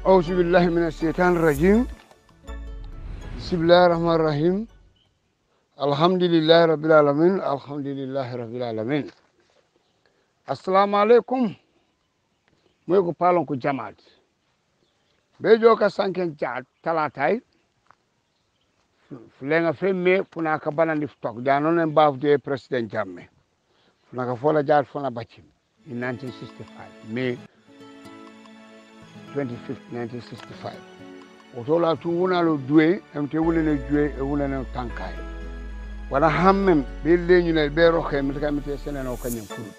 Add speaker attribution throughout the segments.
Speaker 1: أعوذ بالله من الشيطان الرجيم بسم الله الرحمن الرحيم الحمد لله رب العالمين الحمد لله رب العالمين السلام عليكم مويكو بالون كو جماعت بيجو كا سانكن جات تلاتاي فلنga femme puna ka banandi stok jano nen bafde president jamme puna ka fola jaar fona bacim in 1965 May 25th 1965 otola tu wonalo duwe emte wulene duwe e wulene tankay wana hammem be leñu ne be roxe mi tamite seneno kanyam kuru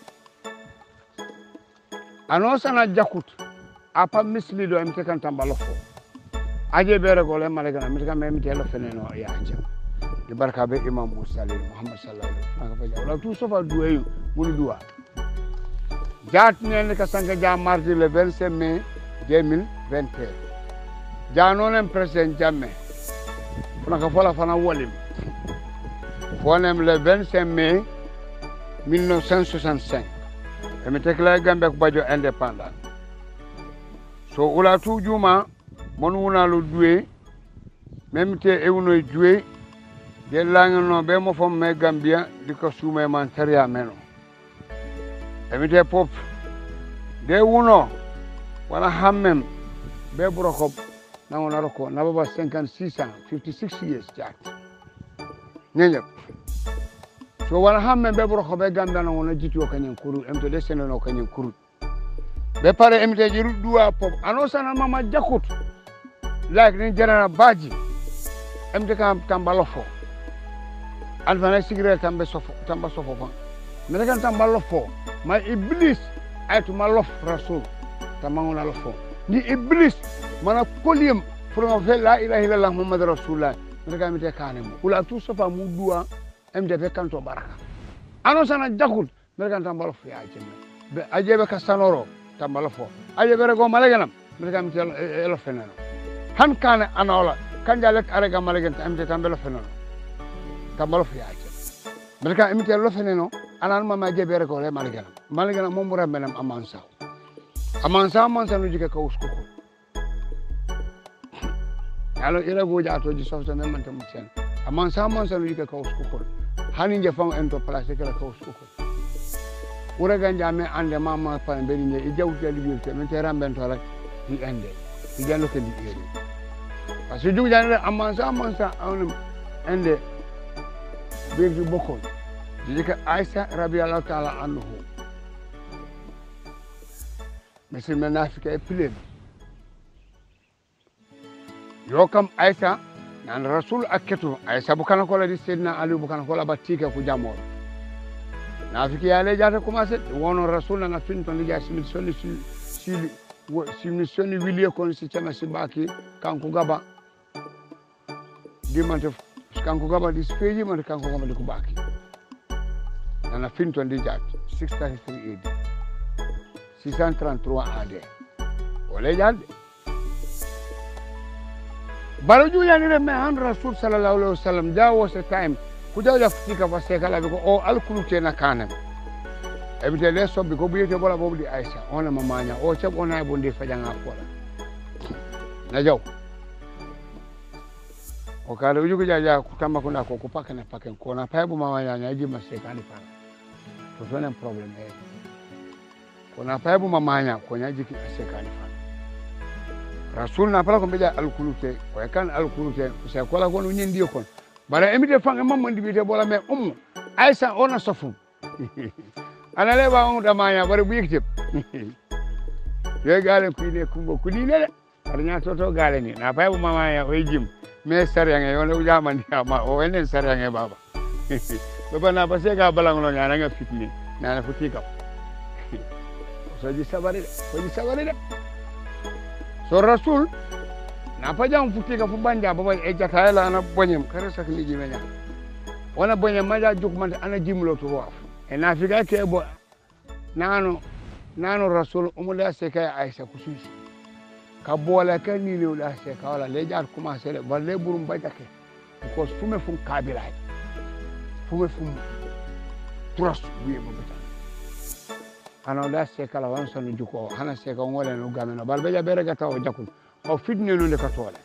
Speaker 1: anosana jakut apa mislido emte kan tambalo fo aje bere gole malagana mi kam mi telo feneno ya jam di barka be imam Musa Muhammad sallallahu alaihi wasallam wala tu sofa duwe mulu duwa jat ne ka sanga ja mardi le 25 mai 2021 janonen president jamme fana fola fana wolim fonem le 25 mai 1965 emi tekla gambe ko bajo indépendant so ula tu juma mon wona lo duwe même te ewno duwe de langano be mo fom me gambia diko sume man taria meno emi te pop de wuno wala hammem be buroko na roko na baba 56 years jack nyenya so wala hammem be buroko be ganda na wona jitio kanyen kuru emto de senono kanyen kuru be pare emte jiru duwa pop anosa na mama jakut like ni general baji emte kam tambalofo alfana sigre tambe sofo tamba sofo fa me kan tambalofo ma iblis aytu malof rasul tamanguna lofo ni iblis mana koliem pour nga la ilaha illallah muhammad rasulullah daga mi te kanem kula tu sofa mu duwa mdb kanto baraka ano sana jakul daga tambalo fi ajeme be ajebe ka sanoro tambalo fo ajebe rego malaganam daga mi te elo fenano han kana anola kanjale arega malagan mdb tambalo fenano tambalo fi ajeme daga mi te elo fenano anan mama ajebe rego le malaganam mo mura menam amansa amansa no jike ka uskuko alo ila boja to ji softa men man tam sen amansa no jike ka uskuko hani je fam ento place ka uskuko ura ganja me ande mama pa beri ne e jawti libi te men te ramben to rek di ende di jallo ke di ere parce que jugja amansa on ende be ju bokol jike Aisha radiyallahu ta'ala anhu Monsieur Menafika Epilem. Yokam Aisha, nan Rasul Aketu, Aisha bukana kola di Sedna Ali bukana kola batika ku jamor. Nafiki yale jata commencé wono Rasul na fin ton liga simissoni wilie kon si chama sibaki kanku gaba. Dimante kanku gaba di speji man kanku gaba di kubaki. Na fin ton liga 633 AD. 633 AD. Ole jande. Baro juya ni me han Rasul sallallahu alaihi wasallam jawo se time ku jaw fika fa se kala ko o alkulute na kanem. Ebite le so bi ko biyete bola bobu di Aisha ona mamanya o cheb ona bonde fajanga fola. Na jaw. O kala ujugo jaja kutamba kuna ko kupaka na paken ko na paibu mamanya nyaji masekani pana. To tona problem e. Kona paibu mamanya konya jiki asekani fa Rasul na pala ko beja alkulute ko kan alkulute se kola ko nyindi ko bara emite fanga mamman dibite bola me Aisha ona sofu ana leba on da manya bare bu yikte ye gale ku ne kumbo ku ni ne arnya toto gale ni na paibu mamanya o jim me saryange yone u jamandi ma o enen saryange baba baba na base ga balanglo nyana nga fitni na futika soji sabari de so Rasul na pajam futika fu banja baba e jakala na bonyem kare sakni jimenya wana bonyem maja jukmante ana jimlo to waf e na figa ke bo nano Rasul umula se kay Aisha kususi ka bola ka ni le la se ka wala le jar commencer le balle burum bajake ko fume fun kabila fume fun trust wiye bo ana da se kala wan sonu juko hana se ka ngole no gameno balbe ja bere gata o jakul o fitne no le ka tole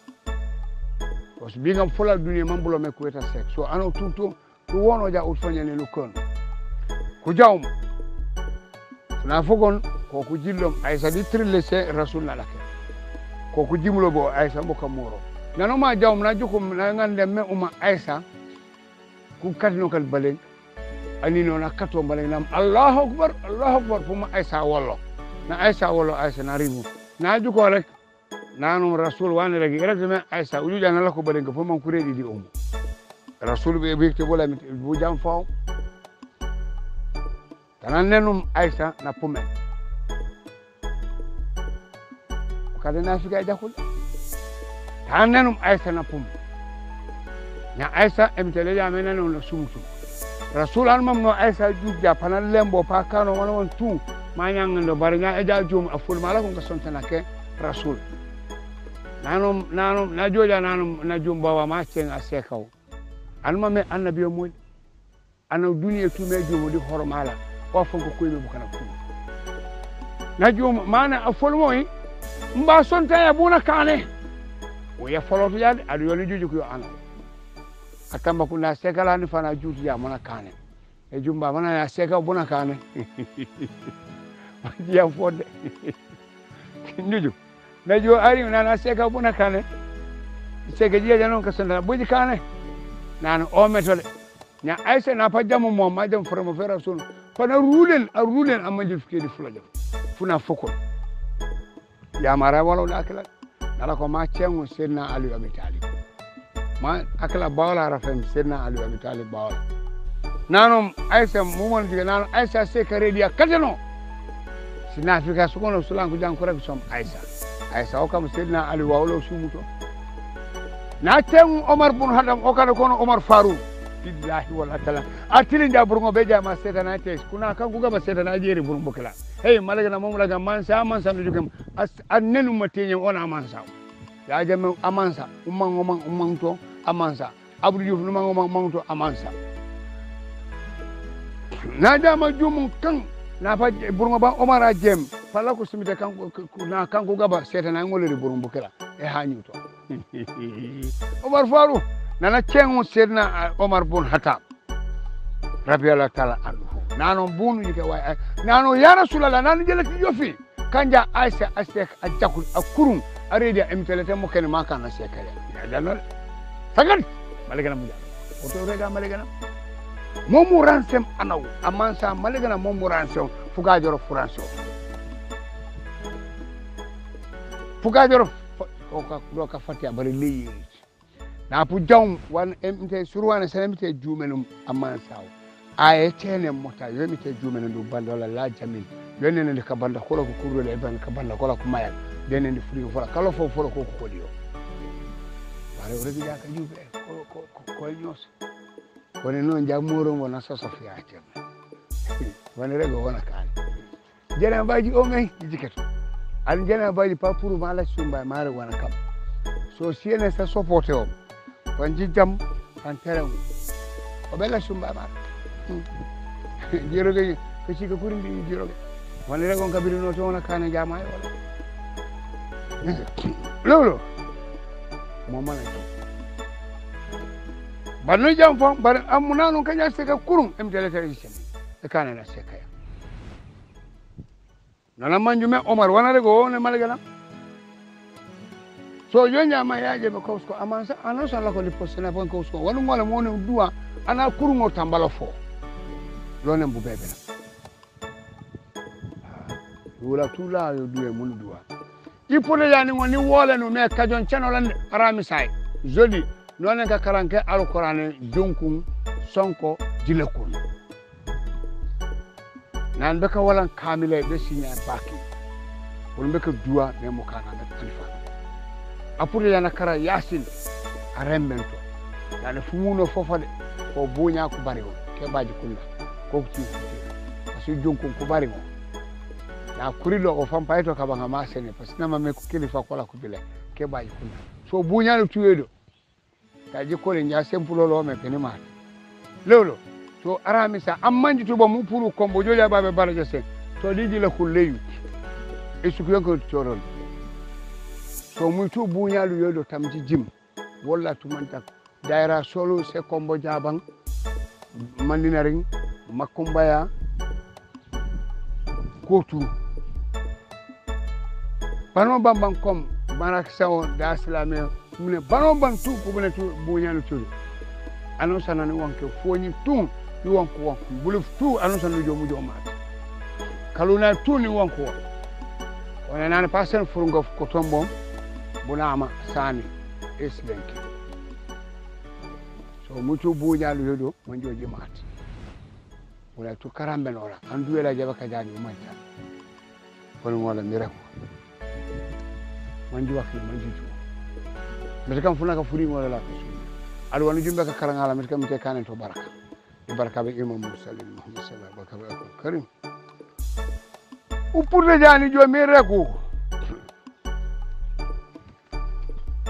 Speaker 1: parce que bi ngam fola dunia mambulo me ko eta sek so ano tuto to wono ja ut fanyane no kon ku jawm na fogon ko ku jillom aysa di trille se rasulullah lake ko ku jimulo bo aysa mo kamoro nano ma jawm na jukum na ngande me uma aysa ku kadno kal balen ani no na kato balen nam allahu akbar fuma aysa wallo na aysa wallo aysa na rimu na juko rek nanum rasul wane rek me aysa ujuja na lako balen ko fuma ku redi di rasul be bikte bola mi bu jam faw tanan nenum aysa na pume kada na figa jakul tanan nenum aysa na pume na aysa emtele ya menano na sumtu rasul an mamno aysa jujja panal lembo pa kano wala won tu ma nyangndo barnya eja jum aful mala ko sontana ke rasul nanum na joja nanum na jum bawa ma ceng asekaw anma me annabiyo moy ana duniya tume jomo di hormala o fonko koybe bu kana fu na jom mana afol moy mba sonta ya buna kane o ya foloto yade adu yoni juju ko ana akamba kuna sekala ni fana jutu ya mana kane e jumba mana ya seka buna kane ya fode juju na jo ari na seka buna kane seka jiya janon ka sonta buji kane nan o metole nya aysa na pa jamu mo ma jam formo fera sun fana rulen amma jif ke di fula jam funa foko ya mara wala akala nala ko ma cengu senna ali abi talib ma akala bawla rafem senna ali abi talib bawla nanom aysa mumon diga nanom aysa se kare dia kadeno sina fika sukono sulan ko jang ko rek som aysa o kam senna ali wawlo sumuto na ten Omar bun Hadam o kana kono Omar Farouk billahi wal taala atili nda burgo be jama setana tes kuna kan ku gaba setana jeri burgo bokla hey malaga mom laga mansa no jugam annenu matenye ona mansa ya jame amansa umman to amansa abdou diouf no umman to amansa na dama jumum kan na fa burgo ba Omar a jem fala ko simite kan na kan ku gaba setana ngolori burgo bokla e hanyuto Omar Farouk nana cengu sedna Omar bun Hatab rabiyallahu ta'ala anhu nano bunu yike way nano ya rasulullah nano jelati yofi kanja aisha asek ajakul akurum aredi emtelete mo ken maka na sekale ya dalal sagat malegana mu oto rega malegana momu ransem anaw amansa malegana momu ransem fuga joro furanso fuga joro ko ka fatia bari leyi na pu jaw wan emte surwana sanemte jumenum amansaw aye tene mota yemite jumene du bandola la jamin yonene ne ka banda ko ko kurro le ban ka banda ko ko mayal denen di furi fora kala fo fora ko ko dio wala regi ja ka jube ko nyos ko ne non jamuro mo na so sofia tem wala rego wona kan jena baji o ngay jiketo al jena baji pa pour mala sumba mare wona kam so siene sa supporte o wanji jam an terew o bella sumba mare jiroge ko ci ko kurindi jiroge wala rego kabiri no to wona kan jama wala lolo mo mana banu jam fon bar amuna non kanya se ka kurum em tele tele e kana na se kaya nana manjume Omar wana rego ne malgala so yonya ma yaje be ko amansa anosa la ko li posena pon ko wonu ngole mo ne duwa ana kurungo tambalo fo lone mbu bebe wala tula yo duwe mun duwa ipole yani ngoni wole no me kajon chanolan arami sai joli none ka karanke alquran jonkun sonko jilekun nan beka walan kamile be sinya baki won beka duwa me mo kana be khalifa apure yana kara yasin arembento yana fumuno fofade ko bunya ko bari ke baji kunna ko ci asu jonkun ko bari mo na kurilo o fam payto ka banga ma sene parce que na me ko kilifa ko la ko bile ke baji kunna so bunya no tuwedo kaji ko le nya sempulo lo me penima lolo to aramisa ammanji to ba mu puru kombo joja babe baraje sen to liji la kulleyu e su ko ko torol so muito buñalu yodo tamji jim walla tumanta daira solo se kombo jabang mandinaring makumbaya kotu bano bambang kom barak sawo da islamé mune bano bang tu ko mune tu buñalu tu ano sanani wonke foni tu ni wonko buluf tu ano sanu jomu jomat kaluna tu ni wonko wona nan pasen furungo ko tombom bunama sani eslenki so mutu buñalu yodo manjo jimat wala tu karambe nora andu wela jaba ka jani manta wala wala mirako manjo wakki manjo mais kam funa ka furi wala la adu wonu jumbe ka karangala mais kam te kanen to baraka baraka be imam muslim muhammad sallallahu alaihi wasallam karim upurde jani jo mirako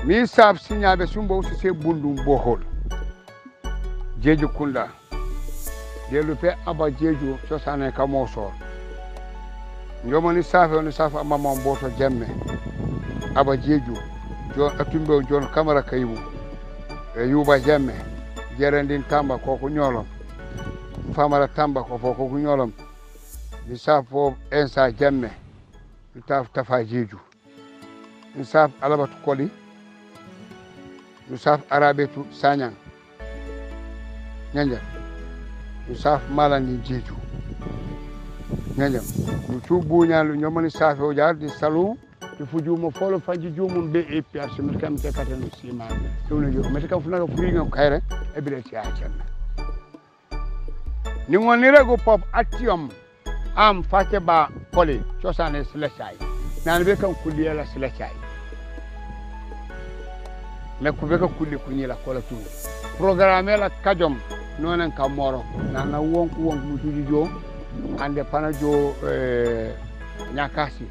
Speaker 1: mi sab signaabe sumbo se bundum bohol jeju kunda delupe aba jeju sosane kamo sor njomoni safa mama mboto jemme aba jeju jo atumbe jon kamara kayibu e yuba jemme jerendin tamba ko ko nyolom famara tamba ko fo ko nyolom ni safo ensa jemme taf tafa jeju ni saf alabatu koli ni saf arabetu sanyang nyanja usaf malani jeju nyanja mutu buñalu ñomani safo jaar di salu di fujumo folo faji jumum be e perse mi kam te katano sima dum jo mi kam funa ko furinga kayre e bile ci acenne ni woni rego pop atium am fate ba koli ciosane selesay nan be kam kulli la selesay me ko be ko kulli ku ñila kola tu programme la kajom nonen ka moro nana wonku mutuji jo ande pana jo nyakasi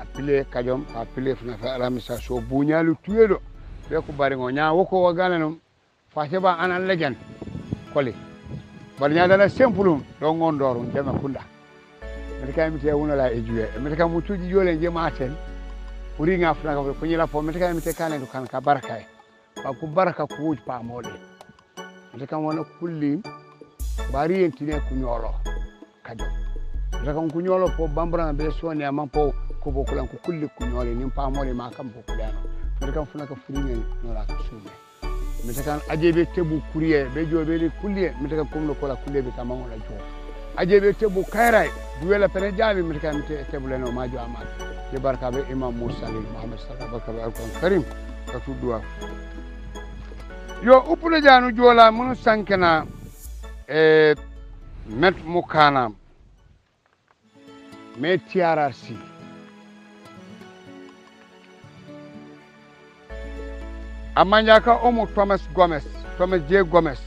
Speaker 1: apile kajom apile funa fa alamisa so buñalu tuyedo be ko bari ngo nya woko wagana no faseba anan legen koli bari nya dana simplum do ngondoro jema kunda metka mi te wona la ejuye metka mutuji jole jema aten uri nga funa ko nyila fo metka mi te kanen do kan ka barakay ba ku baraka ku wuj pa mode metka wona kulli bari entine ku nyolo kajo metka ku nyolo po bambara be soni am po ko bokulan ku kulli ku nyole nim pa mole ma kam bokulano metka funa ka furingen no la sume metka ajebe tebu kuriye be jobe le kulli metka komno ko la kulli be tamamo la jo ajebe tebu kayray duwela pene jami metka mi te tebu leno majo amal de barka be imam musa ali muhammad sallallahu alaihi wasallam karim ka tudduwa yo upule janu jola munu sankena met mukana me TRRC amanyaka omo Thomas J Gomez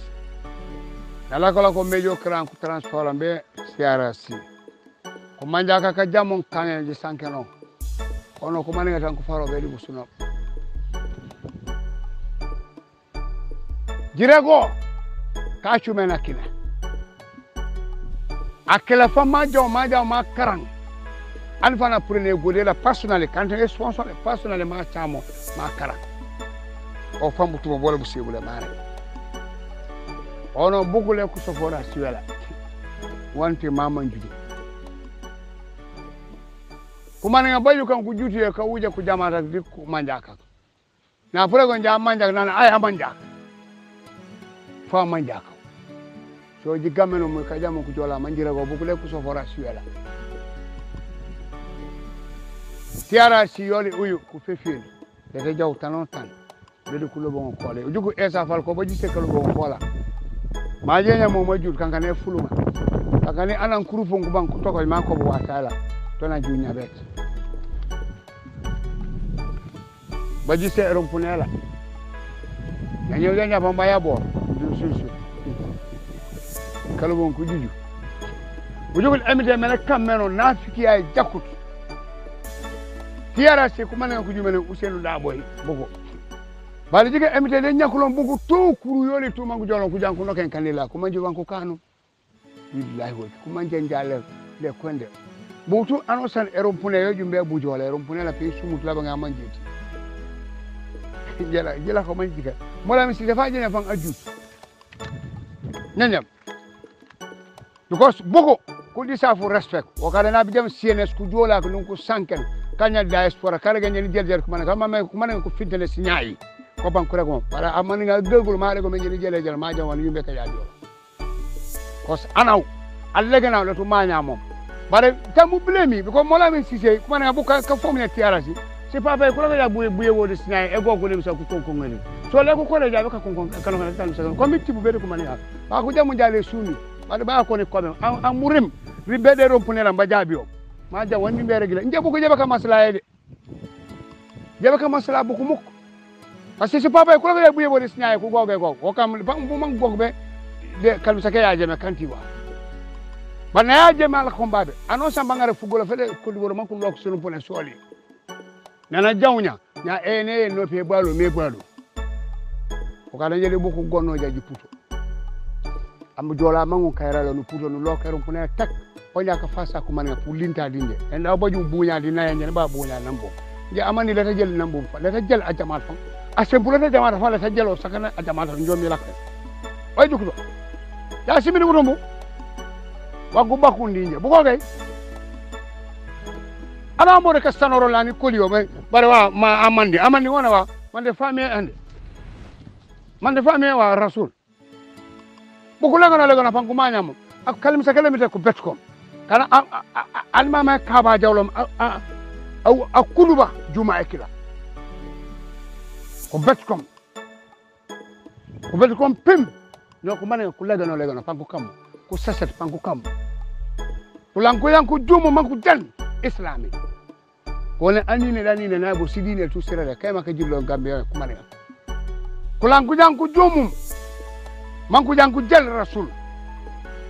Speaker 1: nala ko mejo kran ku transport be TRRC ko manjaka ka jamon kanen ji sankeno ono ko manega tan ko faro be libu suno jirego ka chumena kina akela fa majo ma karang alfana prene godela personnel quand est sponsor personnel ma chamo ma karang o fambu tumo bola bu sebule mare ono bugule ku sofora siwela wanti mama njudi kumani ngabayu kan kujuti ka uja ku jamata dikku manjaka na pure ko jam manjaka nana ay manjaka fa manjaka so ji gameno mo ka jamu ku jola manjira go bugule ku sofora siwela tiara si yoli uyu ku fefil de jaw tanon tan de ku lo bon ko le jugo esa fal ko baji se ko lo bon ko la ma jenya mo majur kankane fuluma kankane anan kurufo nguban ku toko ma ko bo watala to na junya bet baji se rompunela nyanyo ganya pamba ya bo du susu kala bon ku juju ujugul amide mena kameno nafiki ay jakut tiara se kuma na ku jumene usenu da boy bogo bali jiga amide de nyakulon bugu to kuru yole to mangu jolon ku janku noken kanila kuma jiban ku kanu billahi wa kuma janjale le konde butu anosan erompune yo jumbe bujole erompune la fi sumut la nga manjeti jela ko manjika mola mi si defa jene fan ajut nenem because boko ko di safu respect o kada na bi dem CNS ku jola ko nunko sanken kanya diaspora kala ganyen jel ko man ko fitene si nyaayi ko ban ko rego para amani nga gëgul ma rego men jel ma jawon yumbe ka yaadi kos anaw alle gana la to maña mom bare tamu blemi ko mola men sise ko man bu ka fomne tiarasi c'est pas vrai ko la ya buye wodi sinay e gogo le so ko tonko ngani so le ko le jabe ka kon kan tan sa ko mi tibu be ko man ya ba ko jamu jale suni ba ko ne ko am murim ribe de rompune la ba jabi o ma ja woni be regla nje bu ko jabe ka masla de jabe ka masla bu ko muk parce que c'est pas vrai ko la ya buye wodi sinay ko gogo ko kam bu man gogo be de kalmu sake ya jeme kanti wa bana ya jeme ala kombabe ano samba ngare fugola fele ko woro man ko lok sunu pone soli nana jawnya nya ene no pe balo me balo ko kada jele bu ko gonno jaji puto am jola mangu kayra no puto no lokero pone tak o nya ka fasa ko man pour linta dinde en da baju bunya dina en ba bunya nambo je amani la ta jel nambo fa la ta jel a jamal fa a sempula ta jamal fa la ta jelo sakana a jamal njomi lakka o jukudo ya simini wuromu wagu bakundi nje buko gay ana mo de kastanoro lani koliyo bare wa ma amandi wona wa mande famille ande mande famille wa rasul buko lagana fanku manyam ak kalimsa kalimita ko betkom kana almama kaba jawlom aw akuluba juma ekila ko betkom pim no ko manen ko legano fanku kam ko saset fanku kam ko lanko yanko jumo manku den islami ko ne anine danine na bo sidine tu sirale kayma ka jillo gambe ko manen ko lanko yanko jumo manku yanko jel rasul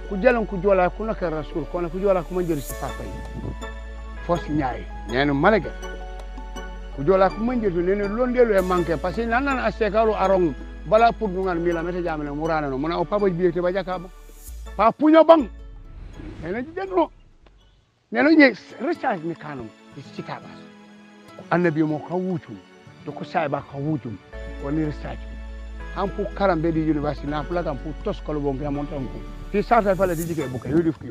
Speaker 1: ko jelon ko jola ko naka rasul ko na ko jola ko manjeri si papay fos nyaay nenu malaga ko jola ko manjeri nenu londelo e manke parce que nanan astekaro arong bala pour dungal mila meta jamane murana no mona o paba biete ba jakaba pa puño bang ene jidno neno nye research ni kanum istikaba annabi mo ka wutum to ko sayba ka wutum woni research han pour karambe di university na pula kam pour tos ko bo ngam mon tonko fi sarta fala di jike bu ka yodi fu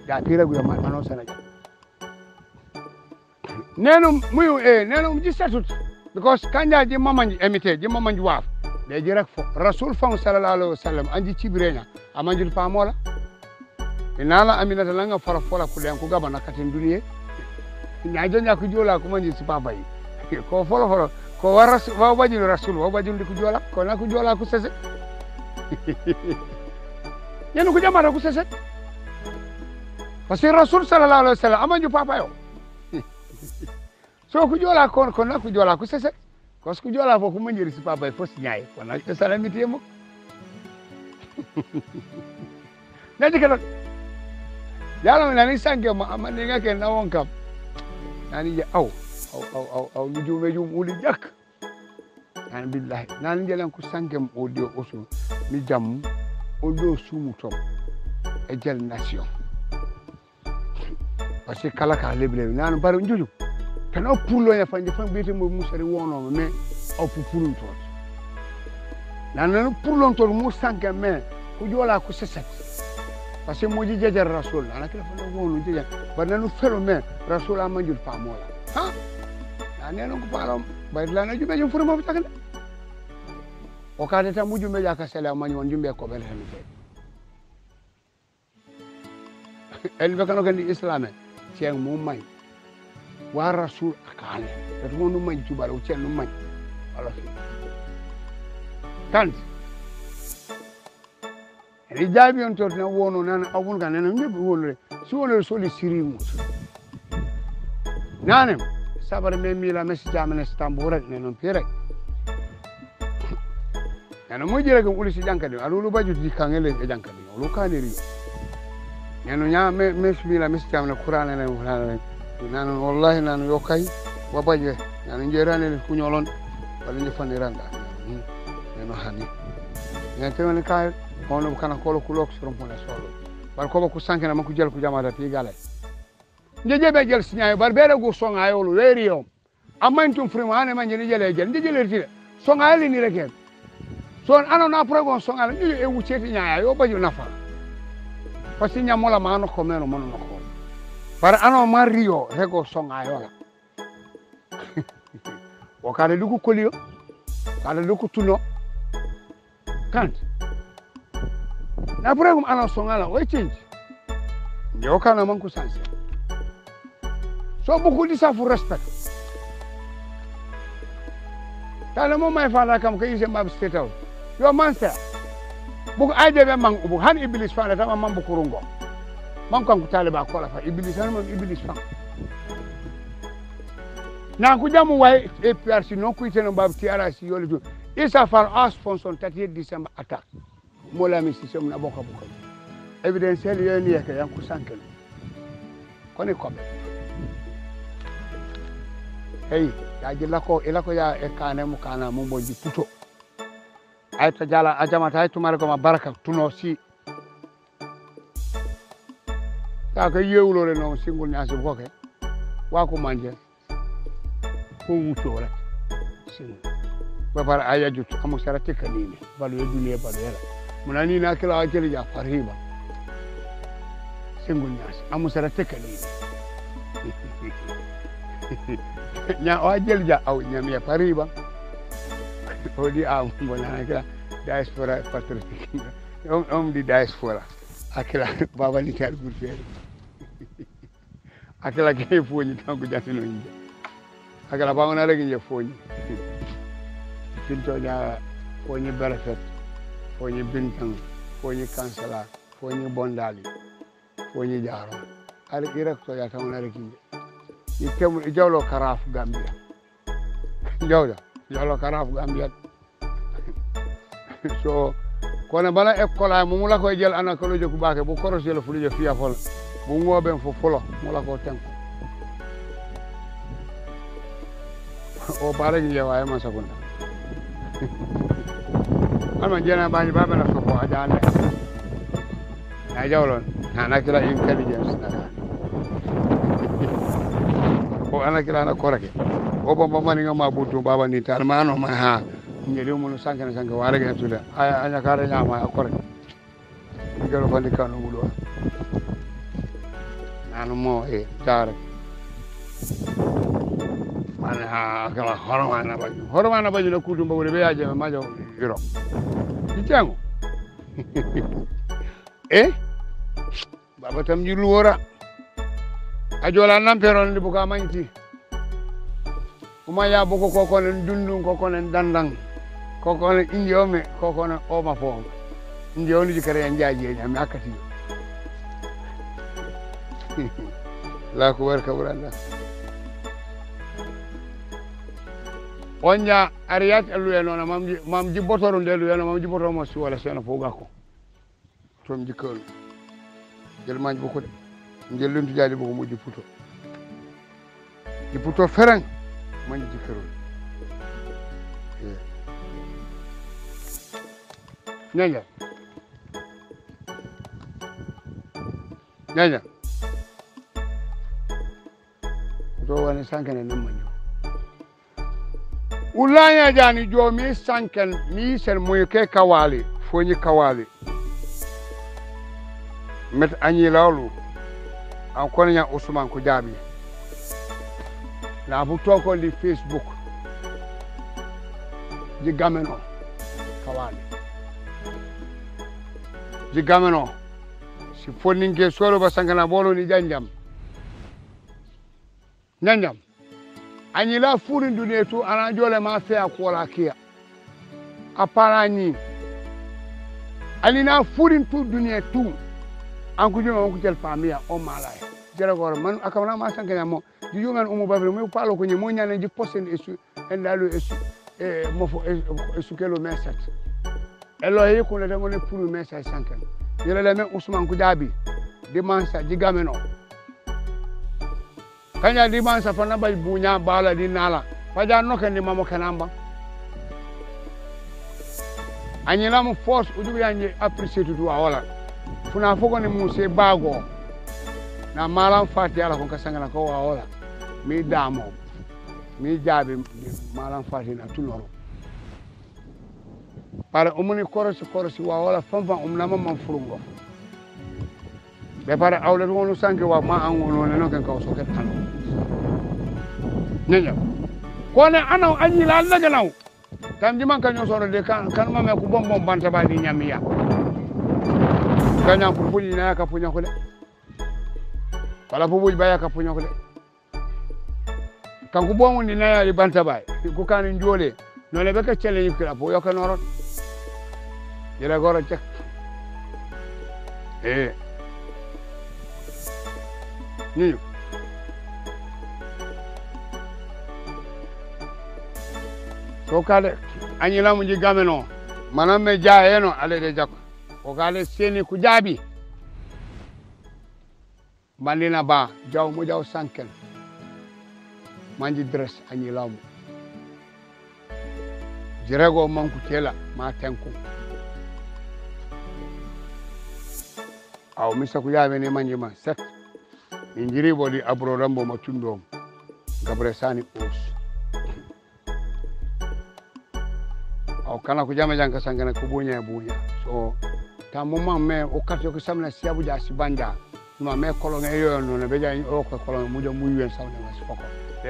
Speaker 1: ya tira gu ma ano senegal neno muyu neno ji statut because kanja ji mamanji emite ji mamanji waf de ji rek fo rasul fa sallallahu alaihi wasallam anji cibrenya amanjul famola inala aminata langa fara fola kulen ko gabana katin duniye nyaajo nya ko jola ko manji sipa bayi ko folo ko waras wa wajul rasul wa wajul ko jola ko na ko jola ko sese yenu ko jamara ko sese parce que rasul sallallahu alaihi wasallam amanju papa yo so ko jola ko na ko jola ko sese ko ko jola fo ko manji sipa bayi fo sinyay ko na salamiti mo nadi kana yalo nani sanke ma amani ngake na wonkam nani je aw lu jume jum uli jak nani billahi nani jelen ko sanke mo audio oso mi jam o do sumu tom e jel nation parce que kala ka leble nani bare njuju kana pullo ya fanje fam biete mo musari wono me aw pulun to nani pulon to mo sanke me ko jola ko seset parce que moji jejer rasul ana kala fa wonu jejer ba nanu fero me rasul amanjul famola ha na nenu ko palom bay la na jube jum furo mo takande o ka deta muju me jaka sala man won jumbe ko bel tan el be kanu kandi islam ceng mo may wa rasul akane to mo nu may tubara o ceng nu may ala tant rijabi on torna wono nan awul kan nan ñepp wolre su wono soli siri mus nanem sabar me mi la messi jamane stambo rek ne non pire nana mo jere ko uli si jankade alulu baju di kangele e jankade lu kaniri neno nya me mi la messi jamane qur'an ne nan wallahi nan yokay wa baje nan jerane ku ñolon wala ñu fani randa neno hani ñate woni kay ono kana kolo kulok sur pone solo bar ko ko sankena man ko jel ko jamata ti galay njeje be jel sinya bar bere go songa yolo weriyo amantum frima ane man jele jel njeje le tire songa yeli ni reke son ano na progon songa ni e wucheti nyaa yo baju nafa pasi nyamola mano ko meno mono ko par ano mario rego songa yola o kale duku kolio kale duku tuno kant na progon ano songa la o change yo kana man ku sanse so beaucoup de ça pour respect tale mo may fala kam ko ise mab stetaw yo man sa bugo ayde be man bugo han iblis fala tama man bu kurungo man kan ko tale ba ko la fa iblis han man iblis fa na ku jamu way e persi non ku iteno bab ti ara si yole jo isa far as sponsor 30 December attack mo la mi system na bokka bokka evidence yo ni yake yanku sankel kone ko hey ya jilako ilako ya ekane mukana mumbo di puto ay ta jala ajamata ay tumare ko ma baraka tuno si ta ko yewlo le no singul nyaasi boke wa ko manje ko wuto rek sin ba bar ayaju amu sarate kanini balu duniya balu yala munani na kila ajeli ya fariba singul nyaasi amu sarate kanini nya o ajel ja aw nyam ya pariba o di am bona ka diaspora patriotique di diaspora akila baba ni tar gurfe akila ke foni tangu jatino nje akila ba wona regi je foni tinto nya foni barafet foni bintang foni kansala foni bondali foni jaro ala irek to ya tamona regi ikemu jawlo karaf Gambia jawlo karaf Gambia so kono bala école mo mula ko jël ana ko lo joku baake bu korosé la fu lu fiya fol bu ngoben fo folo mula ko tenko o bare ngi waye ma sakunda alma jena baani baba na so ko ajane na jawlo na kila intelligence na o ana kila na korake o bomba mani ngama butu baba ni tar mano ma ha ngeli mo sankana sanka wara ga tuda anya kare nyama korake ngelo fandi kanu mudo nanu mo e tar mana ha kala hormana baju na kudu mbawle be yaje ma jaw iro tiango baba tam jilu wora ajola namperon ndi buka manti uma ya boko kokonen dundun kokonen dandang kokonen injome kokonen oma fo ndioni jikare enjaaje nyame akati la ko warka buranda onya ariyat aluye nona mamji botoro ndelu yana mamji botoro mo si wala seno fo gako tom jikol jel manj boko de ngel luntu jaadi boko mo di puto ferang man jikero nyanya do wani sankane nan manjo ulanya jani jo mi sanken mi ser moy ke kawali foni kawali met anyi lawlu an konya Usman ko jabi na bu toko di Facebook di gameno kawali di gameno si foninge solo ba sangana bolo ni janjam nyanjam anyi la furin duniya tu ana jole ma fe akola kia aparani ani na furin tu duniya tu an ku joma ku tel famia o mala jere gor man akamna ma sankana mo di yumen umu babre mo palo ko ni mo nyane di posten esu endalu esu mo fo esu kelo mesat elo he ko le ngone pour mesat sankana yele le men Usman ku jabi dimansa di gameno kanya dimansa fana bay bunya bala di nala faja no kan ni mamo kanamba anyila mo force ujubi yanye appreciate tu wala funa fogo ni muse bago na malam fati ala ko kasangana ko wa wala mi damo mi jaabi malam fati na tunoro para umuni korosi wa wala famfa umnama man furungo be para awle wonu sanke wa ma an wono no kan kaw so ket tan nenya ko ne anaw anyi la laga naw tam di man kanyo soro de kan ma me ko bom banta ba di nyamiya kanya pour puñi na ka puña ko de wala bu buj baya ka puña ko de kan ko bomu ni na ya banta bay ko kan njole no le be ka chele ni kila bo yo ka noron jere goro cek ni so kale anyila mu ji gameno manam me jaayeno ale de jakko o kale seni ku jaabi bandina ba jaw mu jaw sankel manji dress anyila mu jirego manku tela ma tenku aw misa ku jaabe ne manji ma set injiri bodi abro rambo ma tundom gabre sani os aw kana ku jame janka sangana ku bunya so ta moment me o katyo ko samna siabu ja si banja ma me kolon e yo no be ja o ko kolon mu jo mu yen sawne ma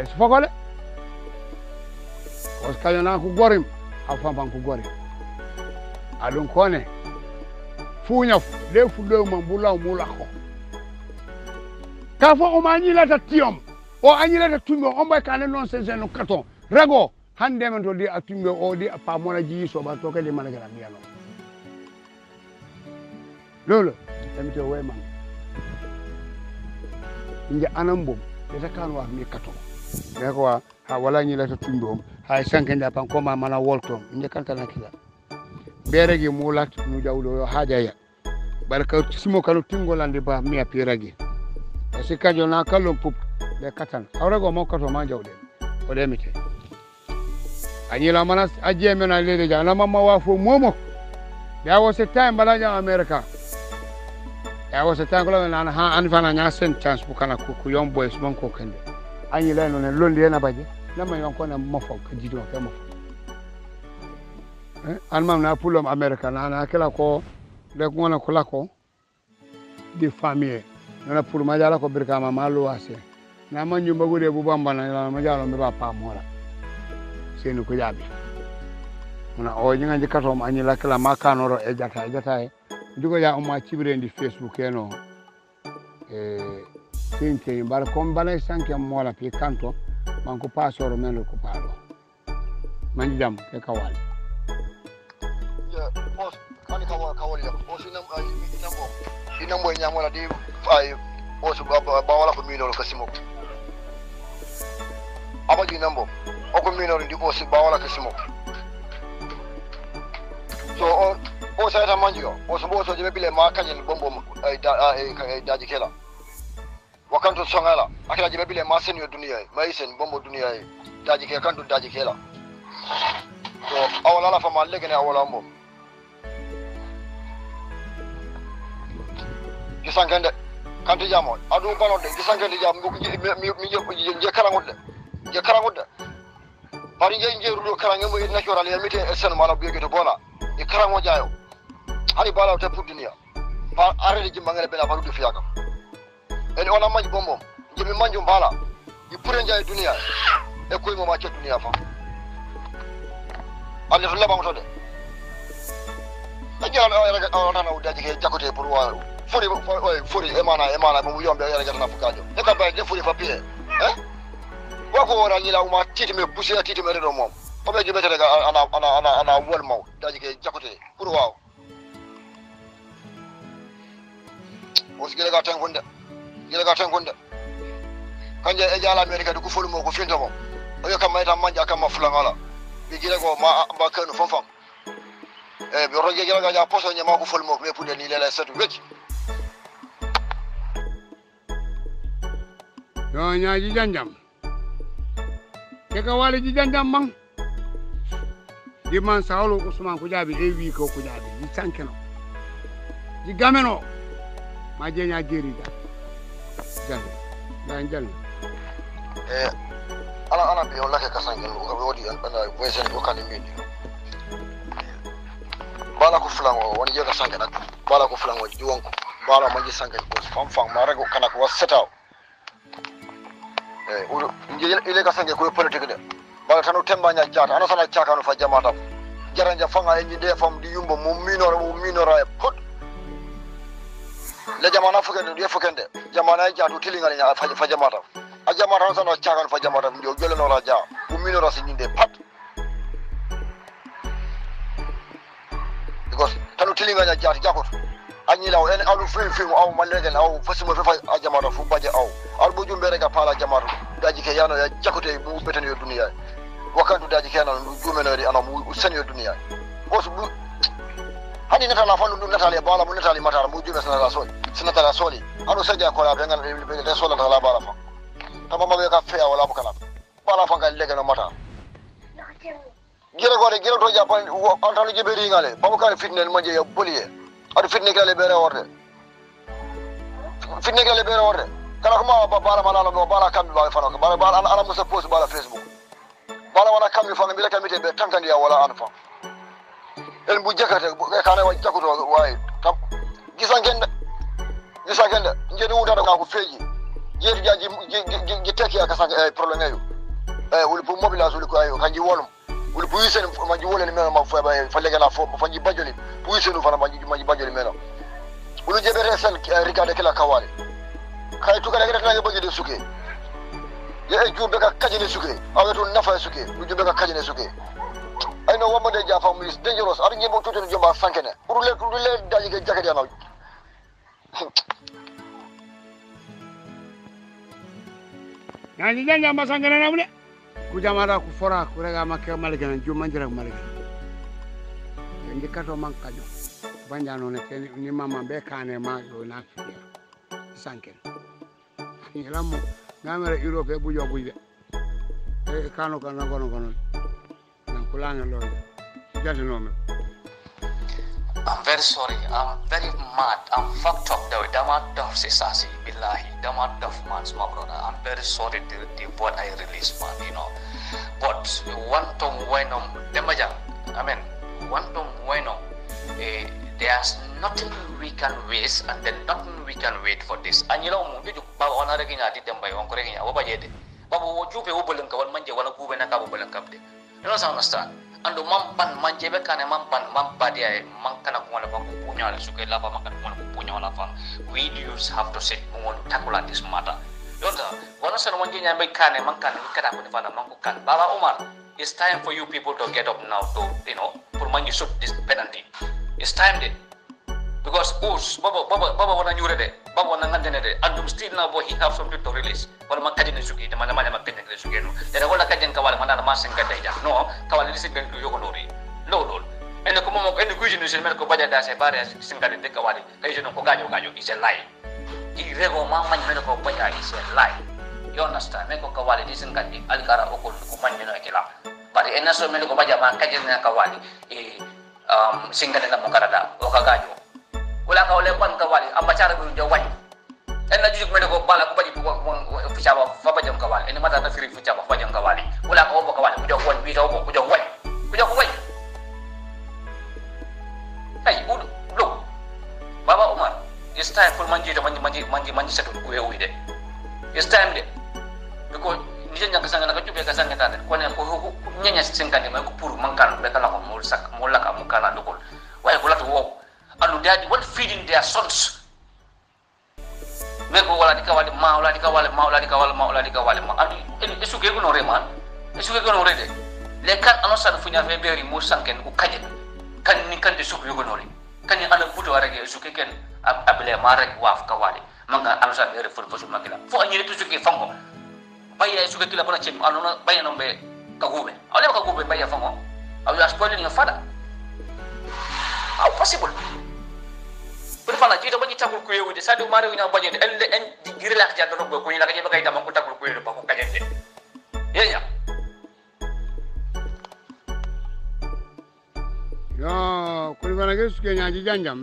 Speaker 1: sfoko le os kayo na ku gorim afa ban ku gorim adun kone funya le fu do man bulaw mu la ko ka fo o ma nyila ta tiom o anyila ta tumbo o mbay kan non sen no katon rago hande men to di atumbe o di pa mona ji so ba to kali man gara miyano lolo tamito we man nje anambom de ta kan wa mi katon ne ko wa ha wala nyila ta tumbo ha sanke nda pan ko ma mana wolto nje kan tan kila beregi mulat nu jawdo yo haajaya barka simo kanu tingolande ba mi apiragi asi kajo na kalon pup be katan awrego mo kato ma jawde o demite anyila manas ajeme na lede ja na mama wa fo momo there was a time balaja America there was a time ko na ha an fana nya sen chance bu kana ku young boys mon ko kende anyila no ne londe na baje na ma yon ko na mo fo ka jido ka mo almam na pulom America na kala ko de ko na kula ko di famille na pour ma jala ko birka ma malu ase na ma nyumba gode bu bamba na ma jalo me ba pa mola senu ko jabi na o nyanga jikato ma anyi la kala ma kanoro e jata e jugo ya o ma cibirendi Facebook eno tinte bar kom balay sanke mola pi kanto man ko pasoro men ko palo man jam e kawal
Speaker 2: boss kani kawal ya boss inambo nyamola di ay boss ba wala ko minoro kasimo abaji nambo o ko minoro di boss ba wala kasimo so o sa ta manjio boss je bile ma kanyen bombo ay daji kela wakanto songala akila je bile ma senyo dunia ma isen bombo dunia daji ke kanto daji kela so awala la fama legene awala mo gisangende kanti jamo adu banode gisangende jam mi je karangodde bari je rudo karangemo e natural ya mite esen mala biyoge to bona e karango jayo hani bala te pudinia ba arede ji mangale bela baru fiaka en ona maji bombo je mi manjo bala e pure njaay dunia e koy mo ma ci dunia fa ale to laba mo de ajala ona na udaji ke jakote pour wa furi emana mu yombe yara jana fukajo e ka ba de furi papier wako ora nyila uma titi me busi ya titi me redo mom o be jibete daga ana wol maw daji ke jakote pour waaw o sigele ga tan gonde kanje e jala America du ko fulu mo ko finto mo o yo kam mayta manja kam ma fulangala bi jile ko ma ba kanu fofam bi roje jela ga ja poso nyama ko fulu mo me pude ni lele setu wecc
Speaker 1: yo nyaaji janjam ke ka wali ji janjam man di man sawlo Usman ko jabi e wi ko jabi di sankeno di gameno ma je nya jerida Jangan.
Speaker 2: Ana bi on lake kasangel wodi ana voice ko kan mindi bala ko flango woni jega sanke nak bala ko flango juwonko bala manji sanke ko fam ma rego kana ko setaw udo njel ile ka sanke ko politique de bala tanu temba nya jaata ana sana ciaka no fa jamata jaranja fanga e de fam di yumbo mo minora e pot le jamana fukende de fukende jamana e jaatu tilingal nya fa jamata a jamata sana ciaka no fa jamata ndio jole no la ja ko minora si nyinde pat because tanu tilinga nya jaati jakoto anyi law en alu film aw malegen aw fasimo fa a jamata fu baje aw al bo jumbe rega pala jamata daji ke yano ya jakote bu beten yo duniya wakantu daji ke yano jumenori ana mu sen yo duniya bos bu hani nata la fanu nata bala mu nata matara mu jume sanata la soli anu saja ko la bengal be sola la bala fa tama mabe ka fe wala bukala bala fa gal lega no mata gira to japan antalu jeberi ngale bamuka fitnel manje ya poliye adu fitne gale bere worde kala ko ma bala manala no bala kambi ba fa no bala ala musa post bala facebook bala wana kambi fa ngila kamite be tankandi ya wala anfa el bu jakate kana wa jakuto way tam gisangende ngeni wuda ka ko feji jeetu jaji teki aka sa problème yo wul pour mobilisation ko ayo kanji wolum wul pour yisen manji wolani mena ma fa ba fa legana fo fanji bajoli pour yisenu fa manji bajoli mena wul jebere sen regarder kala kawale kay tu kala ngata bëgg de suké ya ay jumbe ka kajine suké awetu nafa suké lu jumbe ka kajine suké ay no wamo de jafa mu is dangerous ar ngebo tutu jomba sankene pour le daji ke jakati ana
Speaker 1: Nani janja masangana namune kujamara ku fora ku rega makka maligana jumanjira maligana ndikato mankajo banjano ne ken ni mama be kane ma do na fiya sanken ilamu ngamere europe bujo buje kano gono nan kulanga lo jati no me
Speaker 3: I'm very sorry. I'm very mad. I'm fucked up. Damat of Sisasi, Billahi. Damat of man's my brother. I'm very sorry the what I released, man, you know. But one tom bueno, Demaja. I mean, one tom bueno. There's nothing we can waste, and then nothing we can wait for this. And you know, you baba ona regina di tembai on koreginya. Baba jede. Baba jupe ubulan kawan manje wana kube na kabu bulan kapde. You know, understand? Ando mampan manjebe kane mampan dia mankana ko wala ko punya la suke la pa makan ko punya la fa we youths have to sit on tackle this matter yonda wana sana manje nyambe kane mankan kada ko defana mankukan baba Umar, it's time for you people to get up now to for man you shoot this penalty. It's time de because baba wana nyure de baba wana ngandene de andum still now boy he have something to release wala makajene suki de mana makajene suki no de wala kajen kawala mana masen gadda ja no kawala lisi ben yoko nori lol ene ko momo ene kujinu se mer ko baja da se bare singale de kawali kay jeno ko gajo is a lie I rego mama nyeno ko baja is a lie you understand me ko kawali disingandi alkara ko man nyeno akila bari ena so me ko baja ma kajene kawali singale na mo karada o kagajo wala ka ole kwan kawali amba cara bu jawai en na jujuk medeko bala ko baji ko fichaba fa bajam kawali en mata na firi fichaba fa bajam kawali wala ka obo kawali bu jawai bi taw ko jawai hey udu baba Umar it's time for manji satu ku e de it's time de because ni jeng kasanga na ka jube kasanga tan ko ne ko nyanya singkane ma ko puru mangkan be kala ko mulak amukana dukul way ko latu wo anu daddy what feeding their sons meko wala dikawali ma adu esuke ko no reman esuke ko no rede le kan ano san funya fe beri mo sanken ko kaje kan ni kan de suku ko no re kan ni ana buto warage esuke ken abele marek waf kawali manga ano san beri fur fosu makila fo anyi to suke fango baya esuke kila bona chem ano baya no be kagube ale kagube baya fango you are spoiling your father how possible Berfala jida bagi takul kuye wudi sadu mari ina bagi en digirila ka jado ko ko ina ka jeba kay tamam ko takul kuye ba ko kajende yenya
Speaker 1: yo kuli bana gesu ke nyaji janjam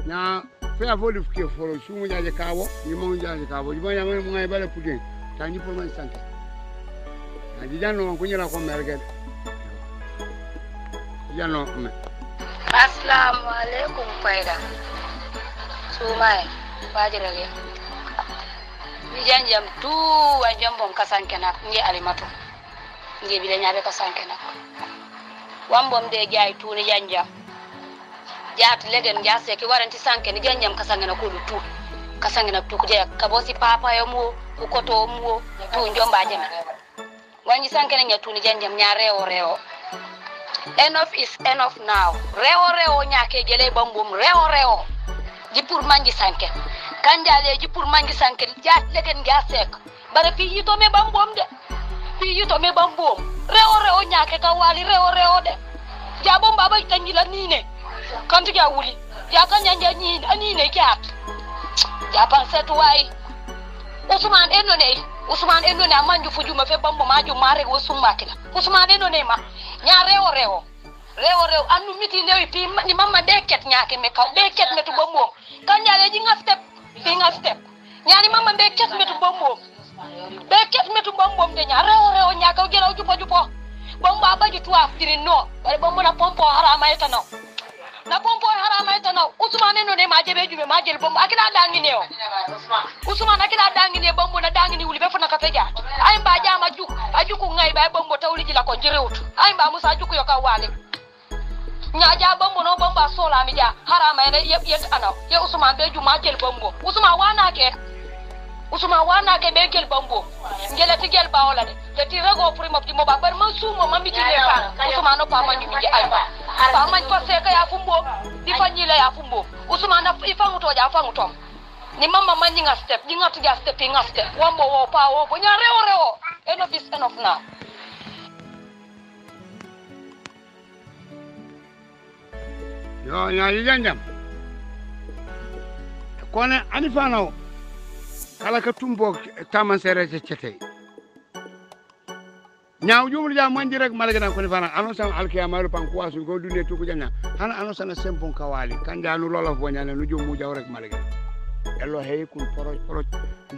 Speaker 1: nya fe a voli ke folo sumu jaje kawo ni mo jaje kawo mo ya mo ngai bala pudin tan ni pour man sanke aji janno ko nyala ko merge janno me
Speaker 4: assalamu alaikum fayda sumai wajirage ni janjam tu wanjam bon kasanke nak ngi alimato ngi bi nyaabe kasanke nak wambom de jaay tu ni janjam jaat legen jase ki waranti sanke ni janjam kasange na ko tu kasange na tu kuje kabosi papa yo mo ku koto mo tu njomba jema wanyi sanke na tu ni janjam nyaareo reo enough is enough now reo nyake jele bambum reo ji pour mangi sanke kanjale ji pour mangi sanke jaat legen jase bare fi yito me bambum de fi yito me bambum reo nyake ka wali reo de jabom baba tanjila nine kanti ya wuli ya kanyanja ni anine kya japan setu wai Usman enone amanju fujuma fe bambo maju mare usuma kila Usman enone ma nya reo anu miti ne pi ni mama deket nyake me ka deket metu bambo kanyale jinga step nyani mama deket metu bambo de nya reo nyaka ugera jupo bambo abaji tuwa dirino bare bambo na pompo harama etano Usman enone majebe jume majel bambo akina dangine o Usman akina dangine bambo na dangine uli befuna kafeja ay mba jama ajuku ngai ba bambo tawli jila ko jirewtu ay mba musa ajuku yo ka wale nyaaja bambo no bambo sola mi ja harama ene yet ana ye Usman be juma jel bambo Usman wana ke be gel bambo ngela ti gel ba wala de te rego primo ti mo ba bar man sumo man biti le fa Usman no pa man mi je ay ba pa man ko se ka ya fumbo di fanyile ya fumbo Usman na ifangu to ja fangu tom ni mama man nga step ni ngatu ja step nga step wambo wo pa wo bo nya reo enough is enough now
Speaker 1: yo nya janjam kone ani fanao kala ka tumbo taman sere cete nyaaw jumul ja manji rek malagana ko ni fana anosan alkiyama pan ko asu go dunde to ko janna hana anosan sempon kawali kanjanu lolo fo nyane nu jumu jaw rek malagana ello hay kun poro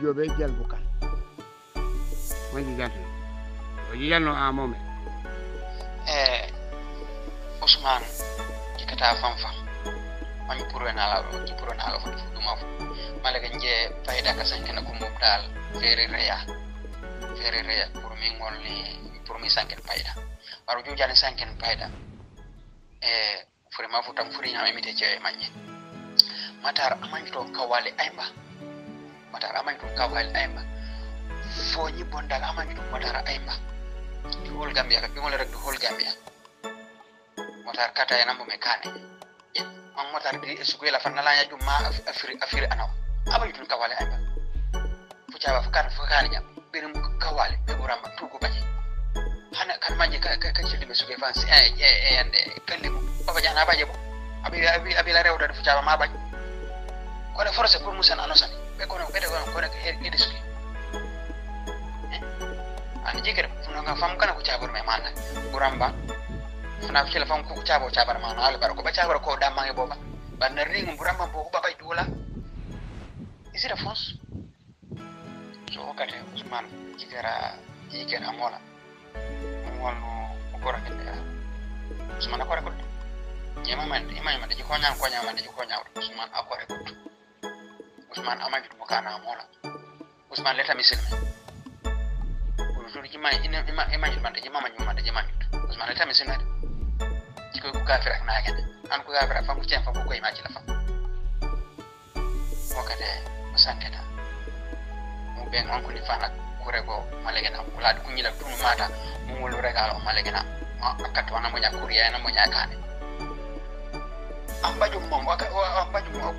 Speaker 1: jobe jel bukan manji janto o janno a momme
Speaker 5: Usman jikata famfa man puro na la fo duma fo malaga nje fayda ka sanke na kumu dal fere reya pour mi ngolni pour mi sanken fayda waru jujani sanken fayda fure ma futam furi nyama mite je manye matar amanyi to kawale aimba fo nyi bondal amanyi to matar aimba di hol gambia ka bingol rek di hol gambia matar kata yana mo mekane man matar di esugela fa nalanya juma afiri anaw amanyi to kawale aimba fu jaba fakar nyam birim kawale be burama tugo baje hana kan manje ka ci be suge fansi ande kallimu baba jana baje bo abi la rewda fu jaba ma baje ko na force pour musan anosan be ko na edi suge ani jikere funa nga fam kana ko jabor me manna buramba funa fi la fam ko jabar ma na albar ko ba jabar ko da mangi boba ban na ring buramba bo baba dola is it a force so kate Usman jikera mola no okora kende Usman akora ko nyama man de ko nyama Usman akora ko Usman amagi to kana mola Usman leta misilme ina imani man de jama Usman leta misilme ko kafira na gane an ko kafira fam ko fam ko imaji la fam wakade musanketa mo ben on ko ni fana kurego malegena ulad kunyila tunu mata mumulu regalo malegena akati wana monya kuria na monya kane ambaju mo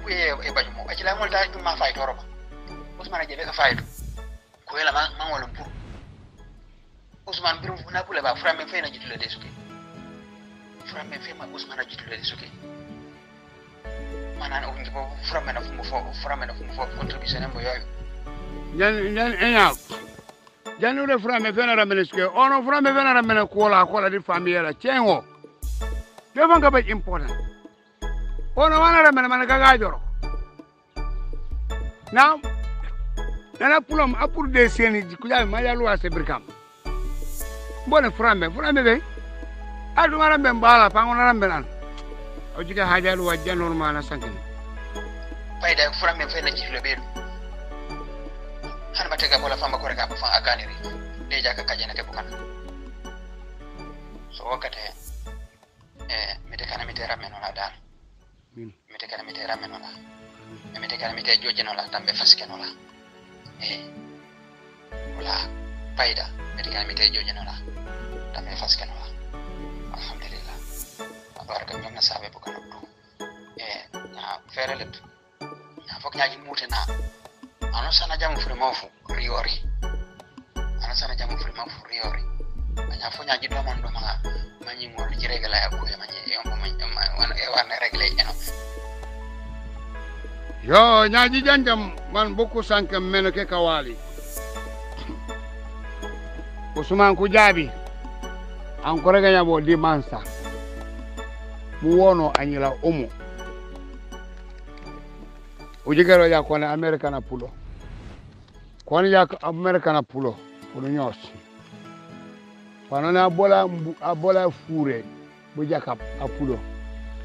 Speaker 5: kuye e baju mo akila mo ta juma fay toroba Usman jebe ka fayto ko yela ma ngolum pour Usman birum na pula ba frame fe na jitule de suke frame fe ma Usman jitule de suke mana on jibo frame na fumo contribution mo yoyo
Speaker 1: Nyan Janu le frame fe na rameneske ono frame fe na ramene kola di famille la chengo defan ka be important ono wana ramene man ka gajoro Now, nana pulom apur de seni kuja mayalu ase birkam. Bone frambe be. Adu marambe mbala pangona rambe nan. Ojiga hajalu wajja normal na sankin.
Speaker 5: Paida frambe fe na jifle be. Han batega bola famba ko reka fa aganiri. Deja ka kajena ke bukana. So wakati mitekana mitera menola dal. Mitekana mitera menola. Mitekana mite jojenola tambe faskenola. Wala paida mitekana mite jojenola tambe faskenola. Alhamdulillah. Baraka nyamna sabe bukana du. Na ferelet. Na fok nyaaji mutena. Ano sana jamu fure mafu riori. Ano sana jamu fure mafu riori. Anya fonya jido mando ma manyi mo di regala ya ko manyi wana regle eno.
Speaker 1: Yo nyaaji janjam man bokku sanke meno ke kawali. Usman ku jabi. An ko rega nyabo di mansa. Mu wono anyila omo. Ujigero ya kone America na pulo. Kone ya America na pulo. Pulo nyosi. Panona abola fure. Bujakap apulo.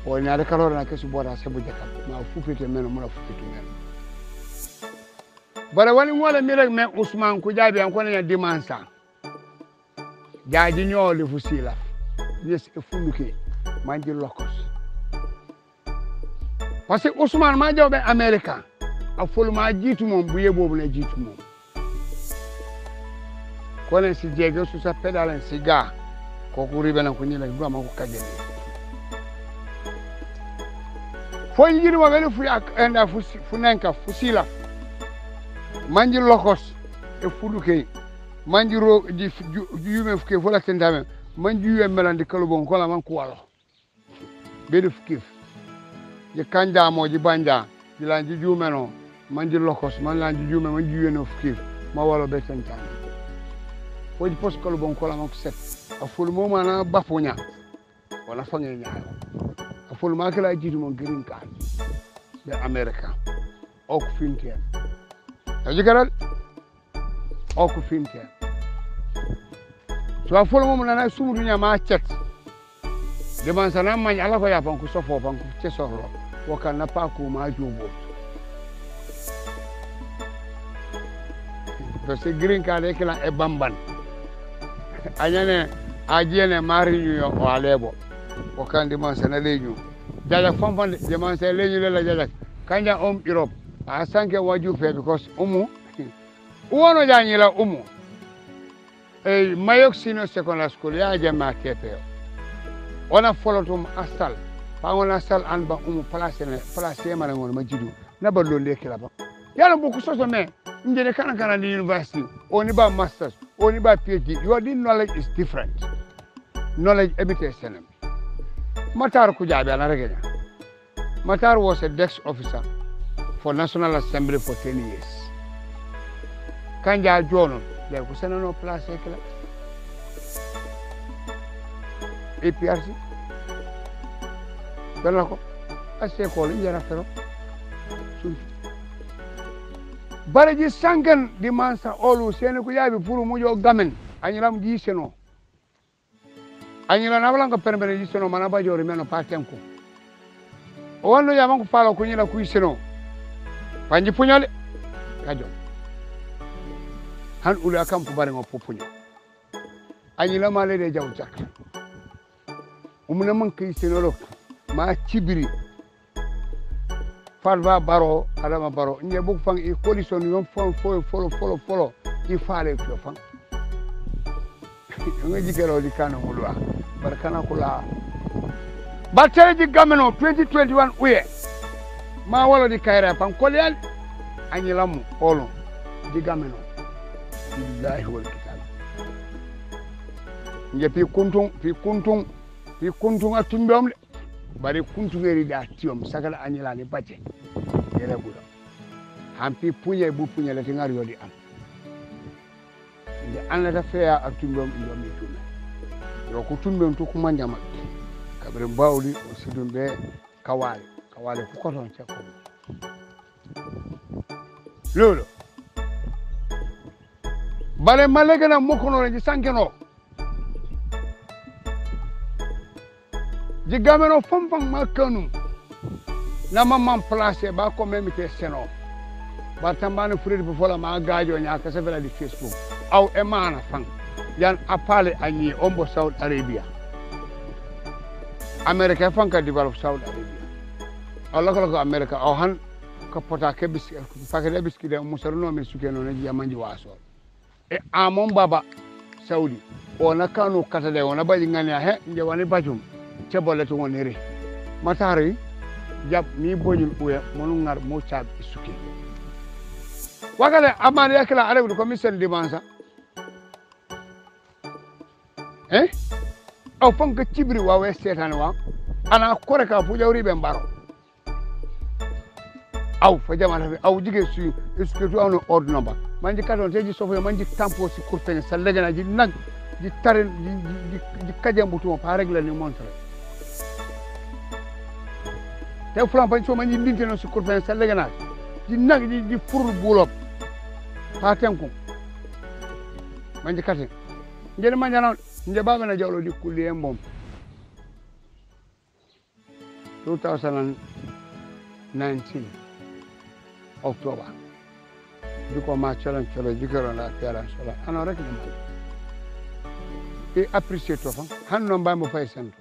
Speaker 1: O ni ada kalora na kesu bora se bujakap. Ma fufite meno muna fufite meno. Bara wani ngwala mirek me Usman Kujabi an kone ya dimansa. Jaji nyoli fusila. Yes efunduke. Manji lokos. Parce que Ousmane ma jawbe America a fulma jitu mom buye bobu na jitu mom ko len si jege su sa pedalen si ga ko ko ribe na ko ni la do ma ko kajene fo yiri ma bele fu ak enda fu nenka fusila manji lokos e fuduke manji ro di yume fuke fola tendame manji yume melandi kalubon ko la man ko walo be def kif je kanja mo ji banja ji lanji jumeno manji lokos man lanji jume man juyeno fkif ma walo be sentan foji poskol bon ko la ma ko set aful mo mana bafunya wala fange nyaal aful ma kala jitu mo green card be America ok finten ajigaral ok finten so aful mo na sumudu nya ma chet de man sana man ala ko ya pan ko sofo pan ko ci sohlo wakal na pa ko ma jobo to se green card e kala e bamban anyane ajene mari ñu yo walebo wakal de man sana leñu jaja fonfon de man sana leñu la jaja kanja Europe a sanke waju fe because wono jani la mayok sino secondary school ya jama kepe ona folotum asal pangona sal an ba place mara ngol majidu na ba londe kila ba yalla boku soso me ndene kana ni university oni ba masters oni ba PhD your knowledge is different knowledge education Matar Kujabi ana regenya Matar was a desk officer for National Assembly for 10 years kanja jono le ko senano place kila APRC Belako ase ko li yara fero sun baraji sangan di mansa olu sene ko yabi pour mu jo gamen anyiram di seno anyira na blanka permbere di seno mana ba jori meno patenko o wonno ya manko palo ko nyila ku seno panji punyale kajo han ula kam ko bare ngo pupunyo anyila male de jaw jak umuna man kay senolo ma cibiri falva baro adama baro nye buk fang i coalition yon follow i fale flo fang nga jikero di kana mulwa barkana kula batere di gameno 2021 uye ma wala di kaira pan kolyal anyilamu olo di gameno billahi wal kitab nge fi kuntung atumbom bari kuntungeri da tiom sagala anyila ni baje yele budo hampi punye bu punye la tingar yodi am nde anna ta feya atumbom ndo mi tume yo ko tumbom to kuma nyama kabre bawli o sidum be kawale ko koton cekko lolo bare malegana mokono ji sankeno ji gameno fam makanu na mamman place ba ko même te seno ba tambane furidi fo fola ma gaajo nya ka sefela di Facebook aw e mana fan yan apale anyi ombo Saudi Arabia America fan ka develop Saudi Arabia Allah ko America aw han ko pota ke biski pakede biski de musarno men sukeno na yamanji waso e amon baba Saudi ona kanu katade ona baji ngani he nje wani bajum cebole to wonere matari jab ni boñul uya monu ngar mo chab isuki wakale amane yakla arabu ko misel dimansa aw fanka cibri wawe setan wa ana kore ka fu jawri be mbaro aw fa jamana aw jige su isuki to on ordre number manji kadon teji sofo manji tampo si kurtene sa legana ji nag di tare di kajambuto pa regle ni montre te fulan pan so manji dinte no si kurtene sa legana di nag di furul bulop pa tenko manji kate ngene manjana nje baba na jawlo di kulli en bom 2019 October diko ma challenge chalo jikero na piala sola ano rek na e apprécier to fa han no mbambo fay sento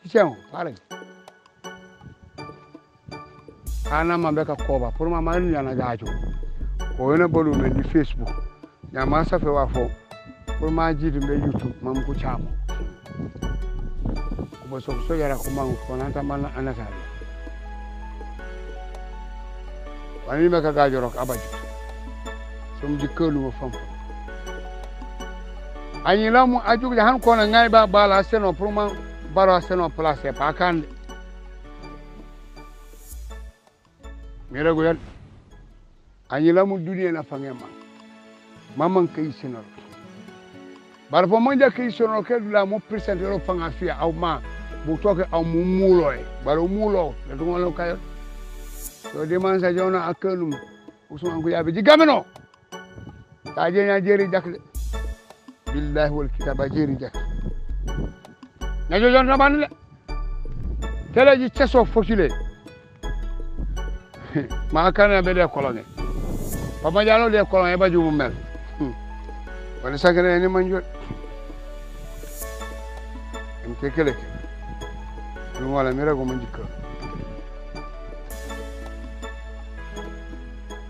Speaker 1: tiamo pare ana mambe ka koba pour ma manu yana gaajo ko wona bolu men di Facebook ya ma sa fe wa fo pour ma jitu be YouTube mam ko chamo ko so yara ko man ko nanta man anata wani me ka gaajo rok abaji som jikelu mo fam anyi lamu aju han ko na ngai ba bala seno pour ma baro seno place pa kan mira goyal anyi lamu duniya na fangema mamman kai seno bar fo monja kai seno ke la mo presenter ro fanga fia aw ma bu toke aw mu muloy baro mulo le do ngolo kay to diman sa jona akanum usman ko yabe jigameno ta jenya jeri jakle billahi wal kitaba jeri jak najo jon rabanle tele ji cesso fokile ma kana be de kolone papa jalo de kolone ba jumu mel wala sagane ni manjot en tekele lu wala mira go manjikko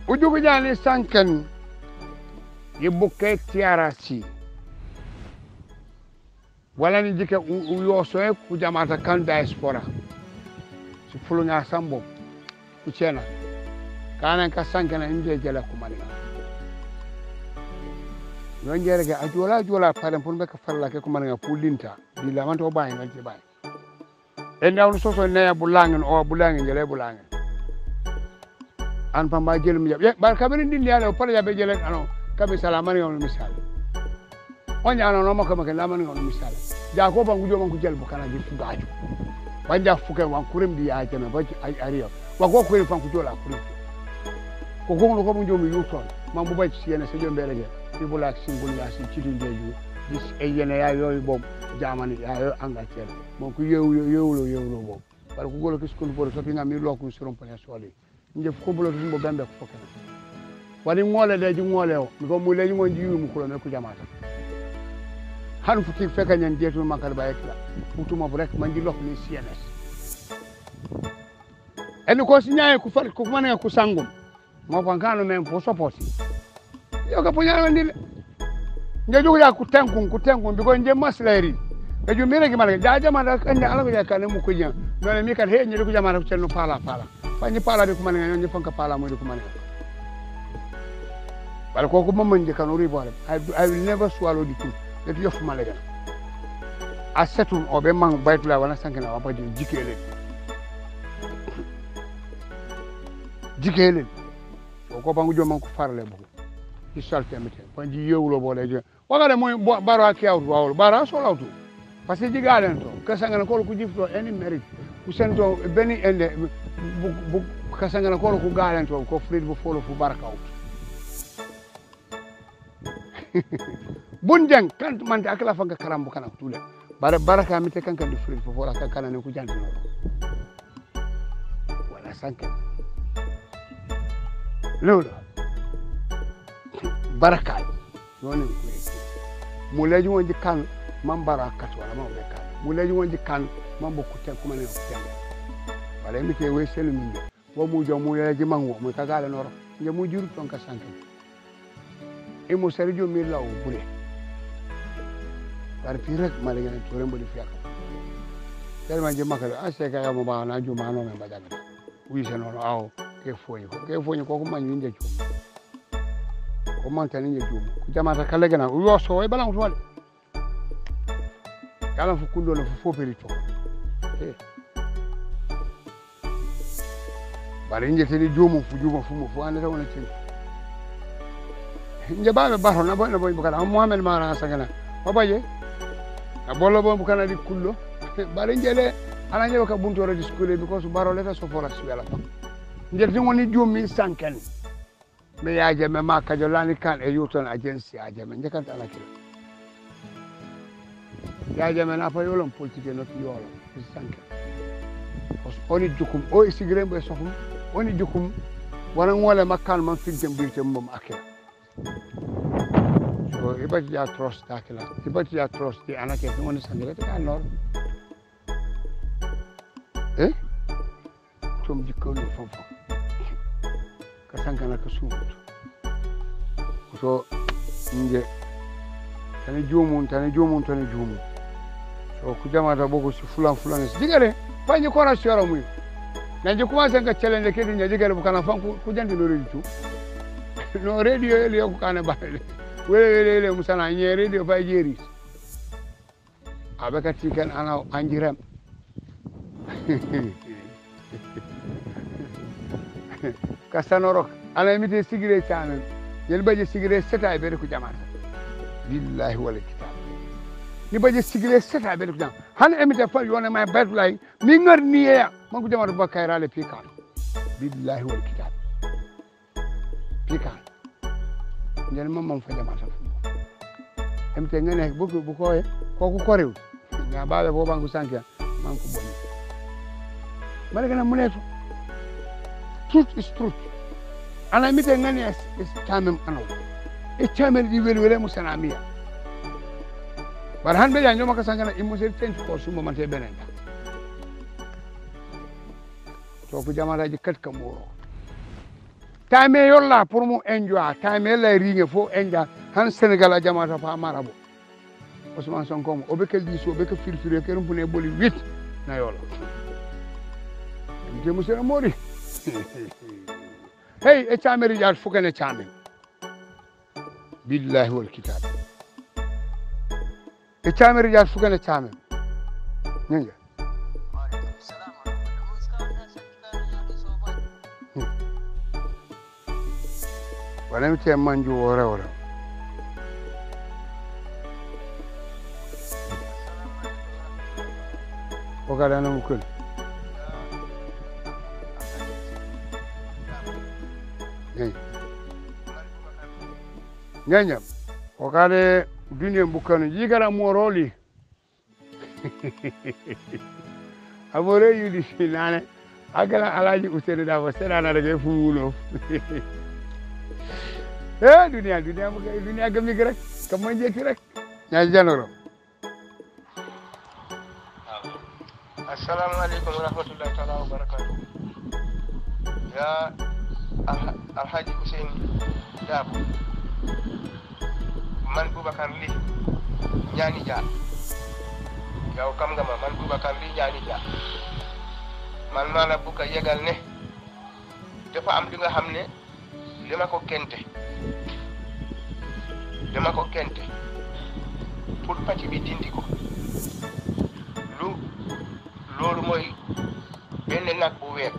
Speaker 1: ujugu jani sanken yibuke tiarasi wala ni jike uyoso e ku jamata kan diaspora si fulunya sambo ku cena kanan ka sankana inde jela ku malina non jerege ajola pare pour be ka farla ke ku malina pulinta di la man to bayi ngal ci bayi en dawnu soso ne bulangen o bulangen jele bulangen an pamba jelu mi ya bar kabiri dindi ala pare ya be jele ano kabe salamani on misal onya no mo kama kala mani on misal ja ko bangu jo man ku jel bu kana ji fugaju wanja fuke wan kurim di ya jana ba ay ariyo wa ko ko fan ku jola kurim ko ko no ko mu jo mi yuton man bu ba ci yene se jo mbere ge ci bu lak simbul ya ci ci dinjeju dis ay yene ya yoy bom jamani ya yo anga cer mon ku yewlo bom par ko golo kis ko bo so fi ngami lokku surum pane soli njef ko bulo tumbo gambe ko fokena wani ngole de ji ngole o ko mu leñu mo jiwu mu ko me ku jamata han futi feka nyan jetu makal ba ekla futuma bu rek man di lok ni CNS en ko si nyaay ku fal ku mané ku sangum mo fankano men pour support yo ka punya ndile ngeju ya ku tenkun bi ko nje maslairi e ju mire ki mala da jamana kan ala ko ya kan mu ko jan no mi kan he nyi ku jamana ko celno pala fanyi pala de ku mané nyi fanka pala mo de ku mané bal ko mamman je kan uri bole I will never swallow the truth let yof malega a setun o be man baytula wana sankina wa padi jikele ko bangu jo man ko farle bu ci salte mete fanji yewlo bole je wagale moy baro akiaw wawol bara so lawtu parce que jigalen to kasangana ko ku jifto any mérite ku sento beni ende bu kasangana ko ku galen to ko frid bu folo fu baraka bunjang kan man ta akala fanga karambo kana tule bara baraka mi te kanka di free fo la kana ne ku janti no wala sanke lolo baraka yoni ku mu leji wonji kan man baraka wala ma be kan mu leji wonji kan man bokku ten kuma ne ko ten wala mi te we selu min wo mu jo mu leji man wo mu tagale noro nge mu juru ton ka sanke e mo serjo mi law bule par pirek malega ne tore mbodi fiaka tellement je makale ase ka mo ba na juma no me badaga wi se no aw ke fonyi ko man yinde ju ko man tan yinde ju ku jamata kala gana wo so e balan to kala fu kullo no fu perito bare nje teni jomu fu mo fu ande wona tin nje ba be baro na boy bukala Muhammad mara sagana babaye a bollo bon bukana di kullo bare njele ala nyewa ka bunto radio school because baro leta so fora siwela fa nje tin woni jomi sanken me yaaje me makka jolani kan e yuton agency aje me nje kan ala kila yaaje me na fa yolon politique no yolon sanken oni jukum o isigrem be sofum oni jukum wana ngole makkan man fintem birte mom akira so ibati ya trust takila ibati ya trust di anake woni sangere ta nor tum jikko no fofo ka sankana ka sumu so nje tane jumun so ku jamata bogo si fulan digale fanye kora shora mu nanje kuma sen ka challenge ke dinya digale bukana fan ku jandi no redu no radio ele ko kana baale wele musana nye radio fa jeri abaka tikan ana anjiram kasanoro ana mite sigire channel yel baje sigire seta be ko jamata billahi wal kitab ni baje sigire seta be ko jam han emite fa yone my bad line mi ngar niya man ko jamata bakayra le pika billahi wal kitab pika ngel mam fa jamata emite ngene bu ko ko rew nga baabe bo bangu sankia man ko bonni mala gana muneto truth is truth ana mite ngani is tamem ano e tamel di wele musanamiya bar hanbe ya nyoma ka sangana imusel tench ko suma mate benenda to ko jamara ji kat ka moro tame yolla pour mu enjoy tame la ringe fo enja han Senegal a jamata fa marabo Ousmane Sonko mo obekel diso obeke firfire kerum pune boli 8 na yola je monsieur mori hey e chameri yar fukane chame billahi wal kitab e chameri yar fukane chame nyanga wala mi te manju wora wakala na mukul nganya wakale dunia bukanu yigara moroli amore yudi nane agala alaji usere da ba serana daga fuulo dunia buka dunia gami rek kam jeti rek nya janoro
Speaker 6: Assalamu alaikum warahmatullahi taala wabarakatuh. Ya Alhaji Hussein Dabo man Boubacar Ly ñaani jaar yow kam nga ma man Boubacar Ly ñaani jaar man maa la bëgg a yegal ne dafa am li nga xam ne dama ko kente pour pàcc bi dindi ko loolu mooy benn nag bu week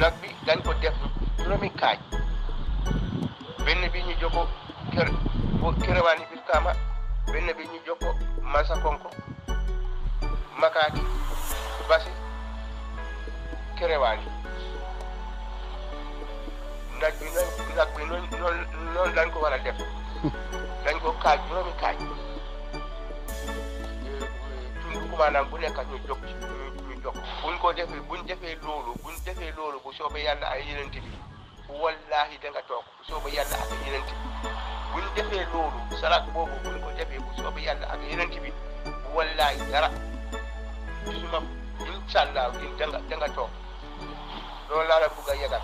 Speaker 6: nag bi dañ ko def juróomi kaaj benn bi ñu joko Kerewaani Brikama benn bi ñu joko Massakonko Makati Basi Kerewaani nag bi noonu lañ ko war a def dañ ko kaaj juróomi kaaj tund commandant bu nekk ñu jóg ñu jóg buñ defee loolu bu soobee yàlla ay yeneen bi wallahi da nga toog bu soobee yàlla ak yeneen bi buñ defee loolu salaat boobu buñ ko defee bu soobee yàlla ak yeneen bi wallahi dara gisuma inshallah da nga toog loolu laa la bëgg a yegal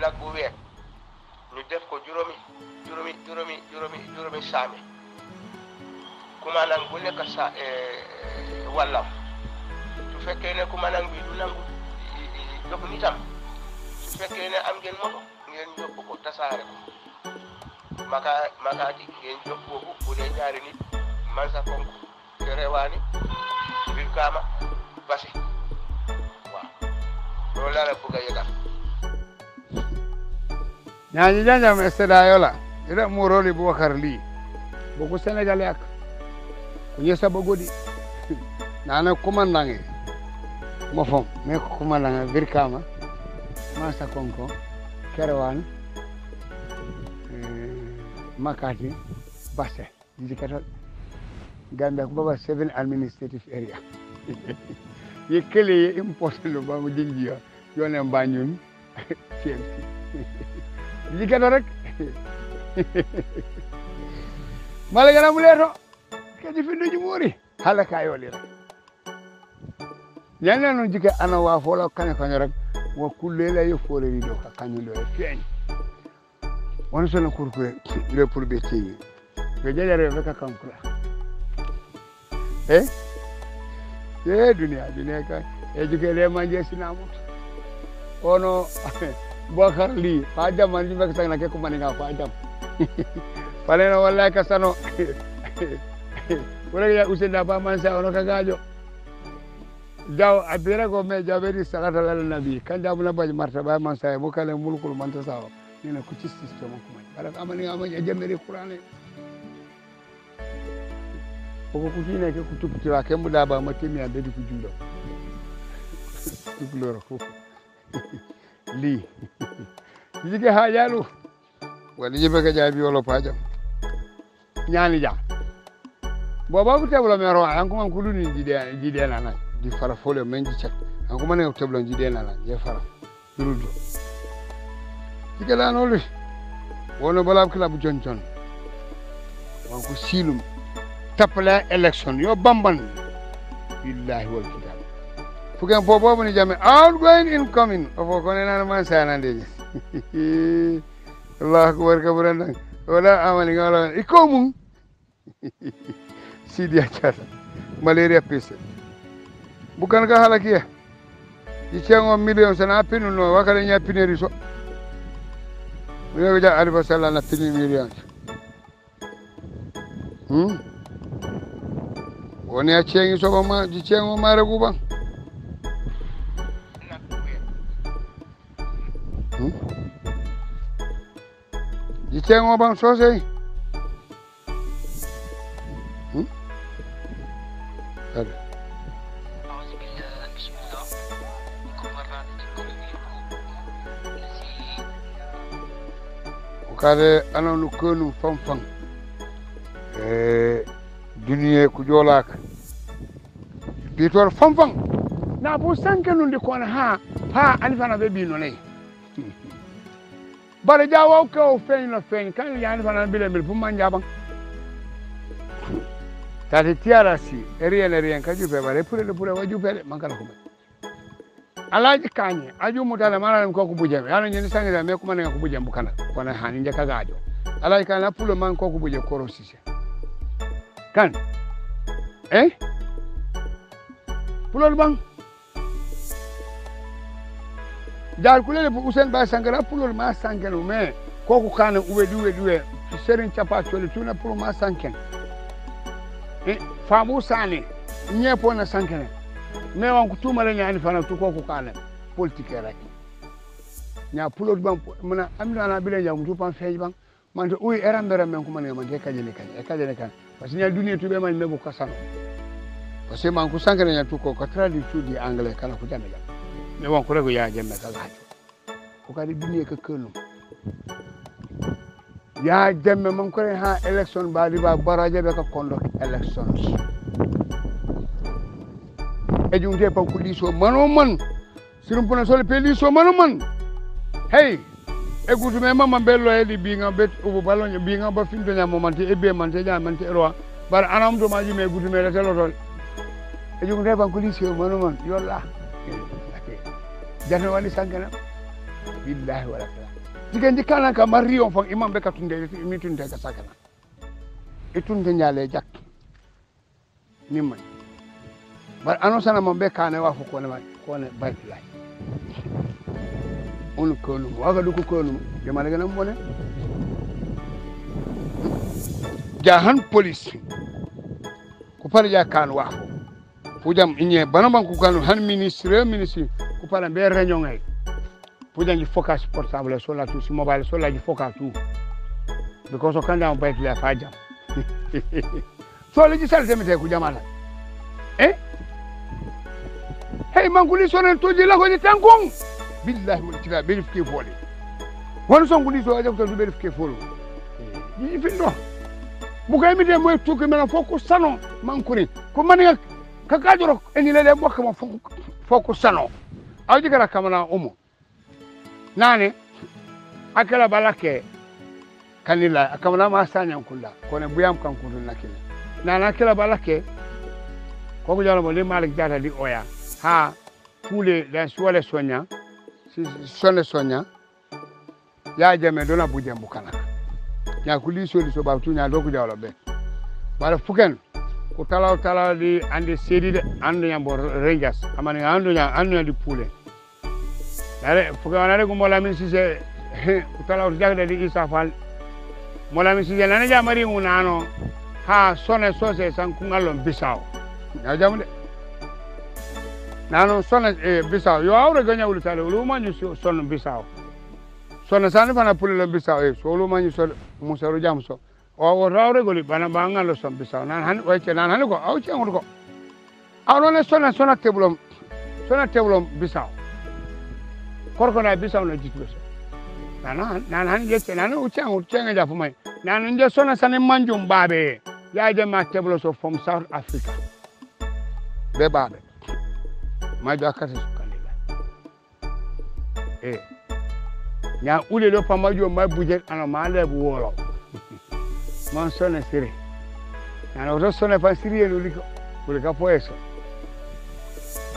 Speaker 6: nag bu weer ñu def ko juróomi saame commandant bu nekk sa wàllam su fekkee ne commandant bi du nangu jox nitam su fekkee ne am ngeen moto ngeen yóbbu ko tasaare ko makaati ngeen jox boobu bu dee ñaari nit Mansa Konko Kerewaani Brikama Basse waaw loolu laa la bëgg a yegal
Speaker 1: ñaañi janjam estedayo la ira moroli Boubacar Ly boku Sénégalais ak ko ñesa bagodi nana commandant mo fom mais ko commandant Brikama Mansa Konko Kerewan Makati Basse jikata Gambia ko baba 7 administrative area ye kele ye important ba mo jinji yone Banjul CMC jikata rek malagana muleto kadi findu jumuri hala kayoli rek ñana non jike ana wa fola kanyo rek wo kullela yo fole ri do ka kanyo do feñ won sona kurkure le pour be tiyi be jajare be ka kankula dunia ka jike le manje sinamut ono Boubacar Ly fa jaman li mek tagna ke ko maninga fa jam palena wallahi ka sano wala ya usenda ba Mansa ono ka gajo jaw abira ko me jaberi sakata lal nabi kan jabu na bañ martaba Mansa mo kale mulkul manta sawo ni na ko ci system ko man ala amani amani jamberi qur'ane ko kutine ke kutuputi wa kembu daba matemi ande di kujundo kubloro ko Ly jige hajalu wadi jibe ka jabi wala pajam ñaani jam boba bu teblo mero an ko man ko luni jide na di fara fole men ji cek an ko man teblo jide na je fara durudo jige la no lu wono balab kala bu jonjon wan ko silum tapla election yo bamban billahi wal kitab fuken bobo ni jame outgoing incoming ofo ko nena Mansa nande Allah akbar kaburan wala amali ngalo ikomu sidi achata malaria pese bukan ka halakiya di cengo million sana pinu no wakale nya pineri so ja alfa sala na pinu million woni a cengi so ma di cengo mare guban di cengo bang sosai kade anonu konu fanfan duniye ku jolak bitor fanfan na bo sankenu ndi kon ha alifana be bino lay bare jawo ko feñ no feñ kan yani fana bile mil fu manja bang tati tiara si rien ka jupe bare pure waju pele mankala ko alaji kanye aju mutala mara ko bujam yana nyini sangira me ko mananga ko bujam bukana kona hani njaka gajo alaji kana pulo man ko buje koro sise kan pulo bang dal kulele bu usen ba sangara pulo ma sankenu me ko ko kana uwe serin chapa chole tuna pulo ma sanken famu sane nyepo na sankene me wan ko tumale nyaani fana to ko kana politique rek nya pulo bang mana amina na bile jam to pan feej bang man to uyi erambere men ko man de kajele kan parce que nya dunia to be man me bu kasano parce que man ko sankene nya to ko traduction di anglais kana ko jande me wan ko rego ya jemme ka gajo ko kadi dunia ka kenu ya jemme mon ko ha election baadi ba baraje be ka kondo election e jungte pa ko liso mano man sirum pona sole pe liso mano man hey e gutu me mama bello e di binga bet o balon binga ba findo nya momante e be man te nya man te ro bar anam do maji me gutu me la telo tol e jungte pa ko liso mano man yolla jano wali sangana billahi wala digan dikana ka marion fon imam be katunde mi tunde ka sakana e tunde nyale jak ni man bar anosana mo be kana wa ko ne ko ne baytulay on ko no waga du ko no de ma daga nam wona jahan police ko pare ja kan wa fujam inye banaban ko kan han ministre ko pare be réunion ngay fujam ji focus portable so la tout si mobile so la ji focus tout because kan da bayt la fajam so la ji sal semete ko jamala hey manguli sonen toji la ko ni tankong billahi mun tira be fike fole won son guli so ajab to be fike folo yi findo bu kay mi de moy tukki mena foko sano mankuri ko man ka kajoro eni le bokk mo foko sano awji kala kamana umo nane akala balake kanila akamana ma sanya kula ko ne buyam kan kudu nakile nana akala balake ko ko jalo mo le malik jata di oya ha pule la suole sonya si sonne sonya ya jame dona buje mbukana nya kuli soli so ba tunya do ko jalo be bara fuken ko talaw di ande sedi de ando nyambo rangers amani ando di pule dare fuken wanare ko mola min sise ko talaw jagde di isa fal mola min sise nana jamari ngunano ha sonne sose san kungalon bisaw ya jamude nano sona bisaw yo awre ganya wulu tale wulu manyu sona bisaw sona sani fana pulelo bisaw so wulu manyu so musaro jam so o rawre goli bana bangalo son bisaw nan han wace nan han ko aw ci ngol ko aw non sona teblom bisaw korko na bisaw na jitlo so nan han yece nan o ci ngol cenga jafu may nan nje sona sani manjum babe ya jama teblo so from South Africa be babe majo akati sukandila nya ule lo pa majo ma budget ana ma le bu wolo man sone sire ana ro sone pa sire lo liko bule ka po eso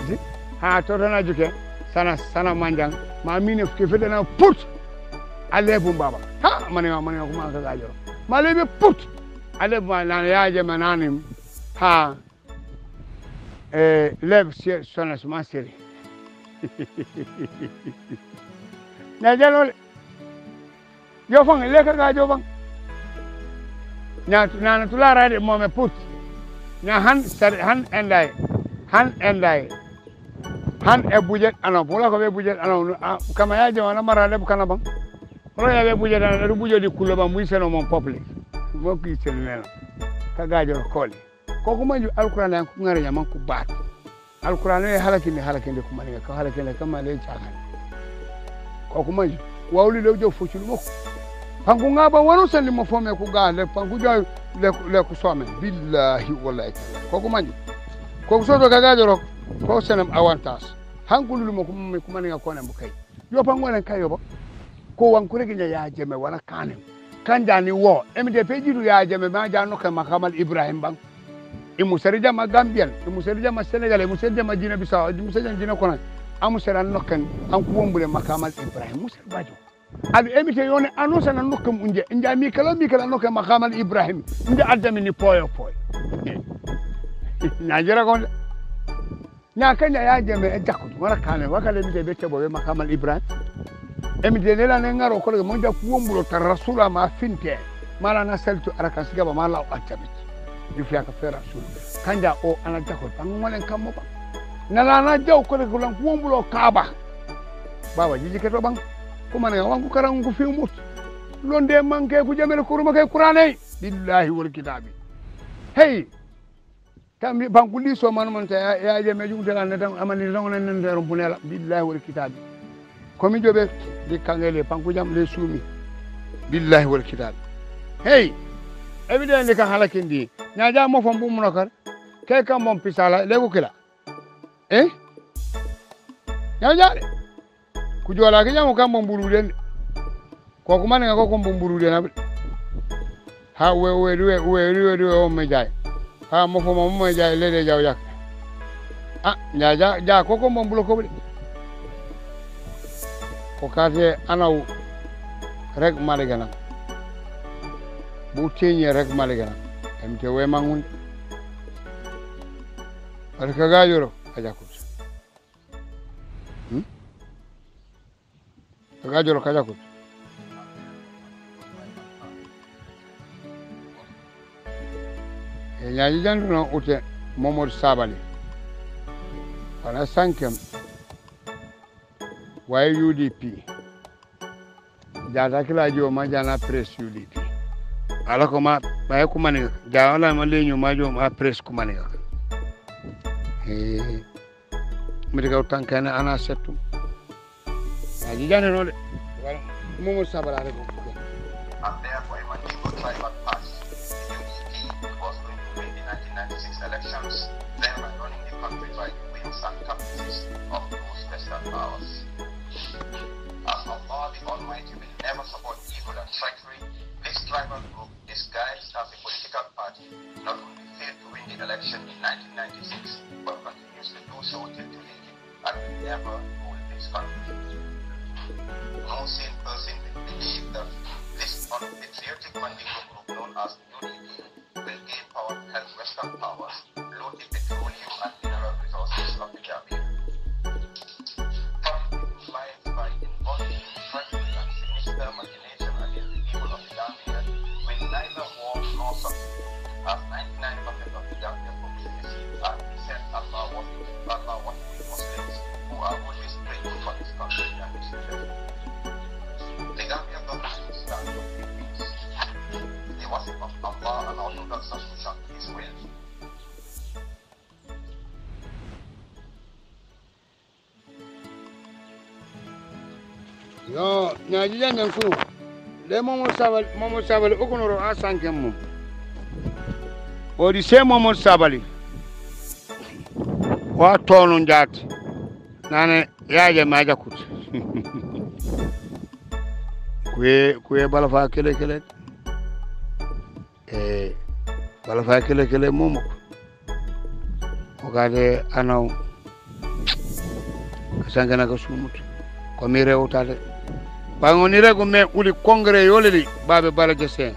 Speaker 1: di ha to na juke sana manjang ma mine ke fede na put ale bu baba ha mane ko ma ka gajo ma le be put ale bu na ya je mananim ha lev sona suma siri na jalo yo fang le ka ga jo bang na tula rade mo me put na han e budget ana bola ko be budget ana kama ya je wana mara le kana bang ro ya be budget ana ru budget di kulo bang muy seno mon public mo ki selena ka ga jo ko ko manju alquran an ko ngare nyama ko baat alquran e halakinde ko mani ka halakinde kama le jaagan ko manju wawli le jo focul mo pangu ngaba wonu sandi mo fome ko ga le pangu jo le ko some billahi wallahi ko manju ko so do ga joro ko senam avantage hankulu mo ko mani ko ne mo kay yo pangu len kayo bo ko wan ko regi ya jeme wala kanem kanjani wo emide pejiru ya jeme ma jano ka makamal ibrahim bang imusari jama Gambian imusari jama Senegal imusari jama Guinea Bissau imusari jama Guinea Conakry amusara nokken an ko wombule makamal Ibrahim musar bajo abi emite yone annonce na nokkum unje inja mi kala nokke makamal Ibrahim nde addami ni poyo na jira gon nya kanya ya jeme e jakkudu wala kane wakale mi be tebo be makamal Ibrahim emite nela ne ngaro ko mo ja ko wombulo tar rasula ma finte mala na seltu araka sigaba mala o attabi difia ka fera sul kanja o ana jakko tangolen kammo ba nala na jaw ko ko lan wombulo kaaba baba jiji keto bang ko man wangu karangu fi mut londe manke ku jamel ko ruma kay qur'anay billahi wal kitabi hey tambi banku li so man ta ya jeme jumte lan tan amani tan nan tan bunela billahi wal kitabi ko mi jobe di kangele banku jam le sumi billahi wal kitabi hey evidently ka halakindi nyaja mo fam bu munakar ke kam mom pisala lego kila nyaja ku jola ke jamu kam mburu den ko kuma ne ko mburu den ha we o me jay ha mo fo mo me jay lede jaw yak nyaja ja ko mbulu ko ko kase anaw rek maligana bu teñe rek maligana emte we mangun ar ka gajoro kajakut gajoro kajakut e nyaaji jandu no ute Momod Sabally ana sankem way UDP jata kila jo ma jana press UDP ala ko ma bay ko mani jawala ma leñu ma jo ma press ko mani mi daga tankana ana settum aji jana no de wala Momod Sabally ala ko
Speaker 7: and therefore when Igbo tribal party UDP was going to win the 1996 elections thereby running the country by the wings and caprices of those special powers. As Allah the Almighty will never support evil and treachery, this tribal group, disguised as a political party, not only failed to win the election in 1996, but continues to do so till today, and will never rule this country. No sane person will believe that this unpatriotic Mandingo group known as UDP will gain power to help Western powers loot the petroleum and mineral resources of the Gambia. Lies by involving in treachery and sinister machination against the people of the Gambia will neither war nor succeed, as 99% of the Gambian population are descent Allah-worshipping Muslims who are always praying for this country and its future. The Gambian government stands for peace, the worship of Allah and orthodox submission to His will.
Speaker 1: yo nyaaji jannan ku le Momod Sabally okunoro asankem mum odi se Momod Sabally wa tonu njat nane yaaje majakut kuye bala fa kele bala fa kele mum ko gade anaw kasangana ko sumut ko mi rewtade bangoni rego me uli congrès yoleli babe balaje sen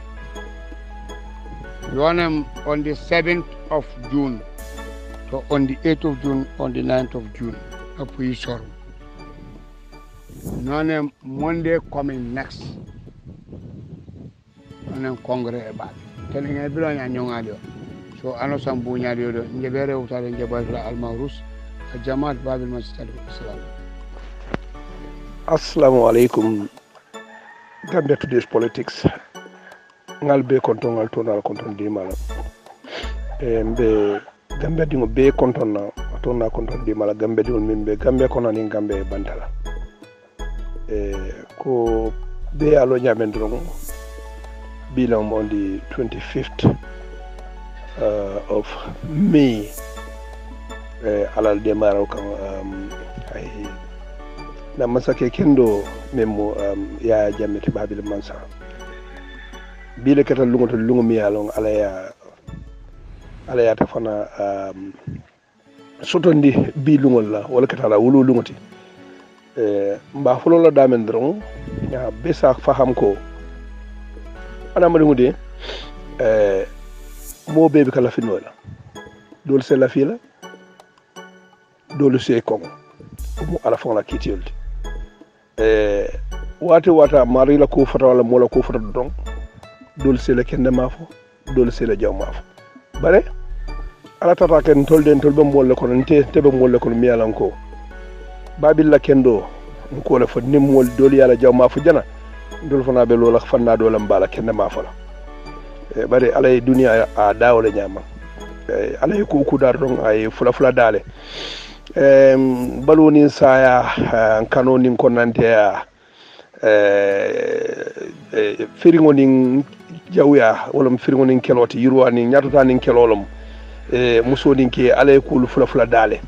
Speaker 1: yonem on the 7th of June to on the 8th of June on the 9th of June apuyi sor nonem Monday coming next nonem congrès e babe ken ngi bilo nya nyongado so ano sambu nyaado do njebe rewtade njebe al mawrus jamaat babil masjid al-islam.
Speaker 8: Assalamu alaikum. Gambia today's politics. Ngal be konton ngal tonal konton di mala. Mbe Gambia dingo be konton na tonna konton di mala Gambia dingo mimbe Gambia kono ni Gambia bandala. Ko be alo nyamen dron bilam on the 25th of May. Alal demaro kan ay na masake kendo memo ya jamete babil mansa bile kata lungo mi yalon ala ya tafana sotondi bi lungol la wala kata la wulu lungoti mba fulo la damen dron ya besa faham ko ana ma lungude mo bebe kala finola dol se la fila dolu se kongo mu ala fon la kitiyolde wata mari la ko fata wala mola ko fata don dolu se la kende mafo dolu se la jaw mafo bare ala tata ken tolden tolbe molle ko nte tebe molle ko mi yalan ko babil la kendo ko la fo nimmol dolu yala jaw mafo jana dolu fana be lola fanna do lam bala kende mafo la bare ala dunya a dawle nyama ala ko ku dar don ay fula dale baloni saya kanonin konante ya feringonin jawya wala firngo nin keloti yirwa ni nyatota nin kelolom muso nin ke ale kulu fula dale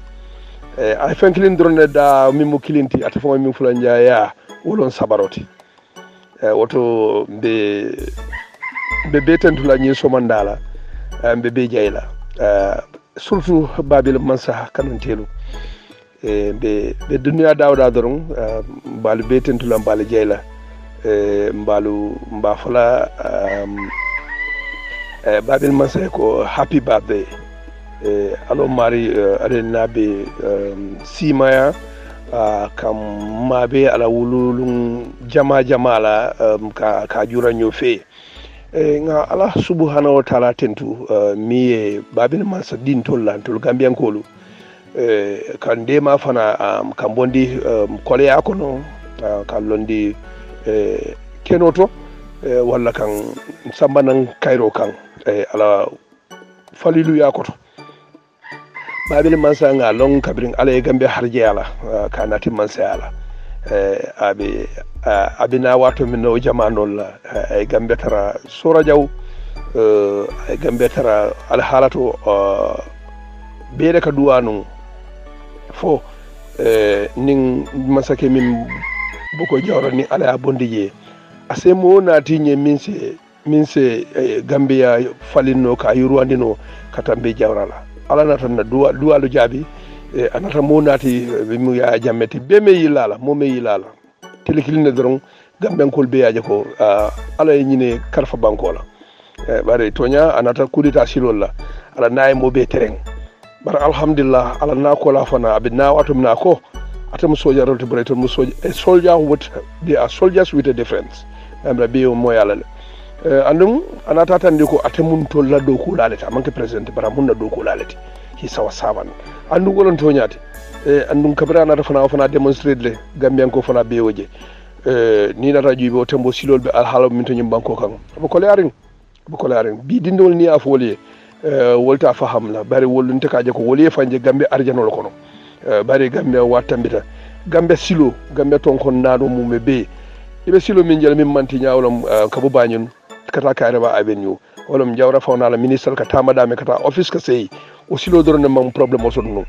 Speaker 8: ay fankilin drone da mimo kilinti atafo min fula njaaya wolon sabaroti woto be betentula nyi somandala be jayla surtout babil mansa kanantelu be dunya dawda doron balu betentula balu jayla mbalu mbafala babil mansa ko happy birthday alo mari arenabe simaya kam mabe ala wululun jamala ka juranyo fe nga ala subhanahu wa ta'ala tentu mi babil mansa din tol gambian kolu kan de ma fana kan bondi kole akono kan londi kenoto walla kan sambanan kairo kan ala falilu yakoto babil mansa nga long kabrin ala gambe harje ala kanati mansa ala abina wato min no jamanol ay gambe tara sura jaw ay gambe tara al halato beede ka duwanu fo nin masake min boko jawra ni ala bondije ase mo nati nye minse gambia falinno ka yurwandino katambe jawrala ala natan duwalu jabi anata mo nati mu ya jammeti be me yilala mo me yilala telekiline doron gamben kol be yaje ko ala nyine karfa bankola bare tonya anata kudita silolla ala nay mo be tereng bar alhamdulillah ala na ko la fana abina watum na ko atam soldier to breton mo soldier with they are soldiers with a difference amra be mo yala andum anata tandi ko atamun to la do ko laleta manke president bara mun na do ko laleti hi sawa sawan andu golon to nyaate andum kabra na fana demonstrate le gambian ko fana be woje ni na rajo be o tembo silol be al halam min to nyim banko kan bo ko learen bi dindol ni afoliye wolta faham la bari wolunte kaje ko woliye fanje gambe arjanol kono bari gambe watambita gambe silo gambe ton kon nado mume be ibe silo min jel min manti nyaawlam kabu bañun kata kayreba avenue wolum jawra fawna la ministre ka tamada me kata office ka sey o silo dorone mam problème o sodno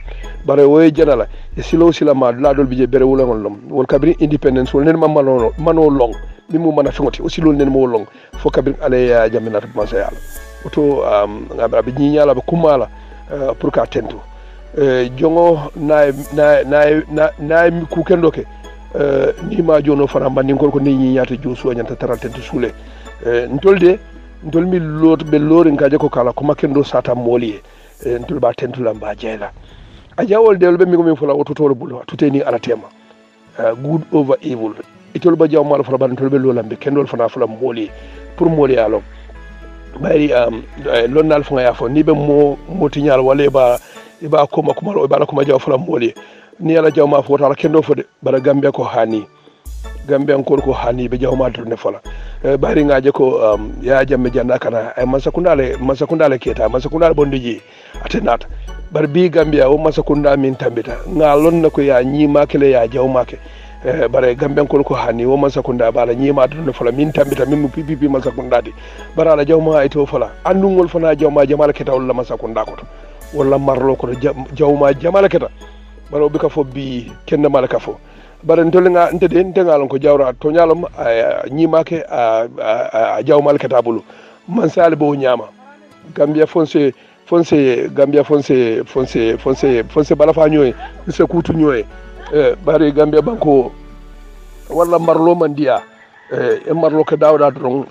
Speaker 8: bare woy janala e silo silama la dol bije bere wulangol lom wol kabri independence wol nen mamano mano long mimu mana fingoti o silo nen mo long fo kabri ale ya jaminata mansa yalla oto ngabra be nyinyala be kumala pour ka tento jongo na ku kendoke ni ma jono fana bandi ko ni nyinyata josu nyanta tarantente sule ntolmi lot be lori ngaje ko kala ko makendo sata moliye ntol ba tentula mba jela ajawol del be mi ko mi fula ototolo bulo tuteni ala tema good over evil itol ba jaw mal fula ban tol be lolambe kendol fana fula moliye pour moliye alo bari lonnal fu nga yafo ni be mo tinyal wala ba ko makuma ba la ko jaw fula moliye ni ala jaw ma fo tala kendo fo de bara gambe ko hani gambe encore ko hani be jaw ma ne fala bari ngaje ko ya jamme janda kana ay masakundale keta masakundale bondiji atenata bar bi gambia o masakunda min tambita ngalon nako ya nyima kele ya jawmake bare gambe ko hani o masakunda bala nyima ne fala min tambita min pipi masakunda di bara la jawma ay to fala andungol fana jawma jamal keta wala masakunda ko wala marlo ko jawma jamal keta baro bi ka fo bi kenna malaka fo bare ntolenga ntede ngalon ko jawra to nyalom nyimake a jawmal katabulu man sale bo nyama gambia fonse bala fa nyoy se kutu nyoy bare gambia banko wala marlo mandia marlo ka dawda don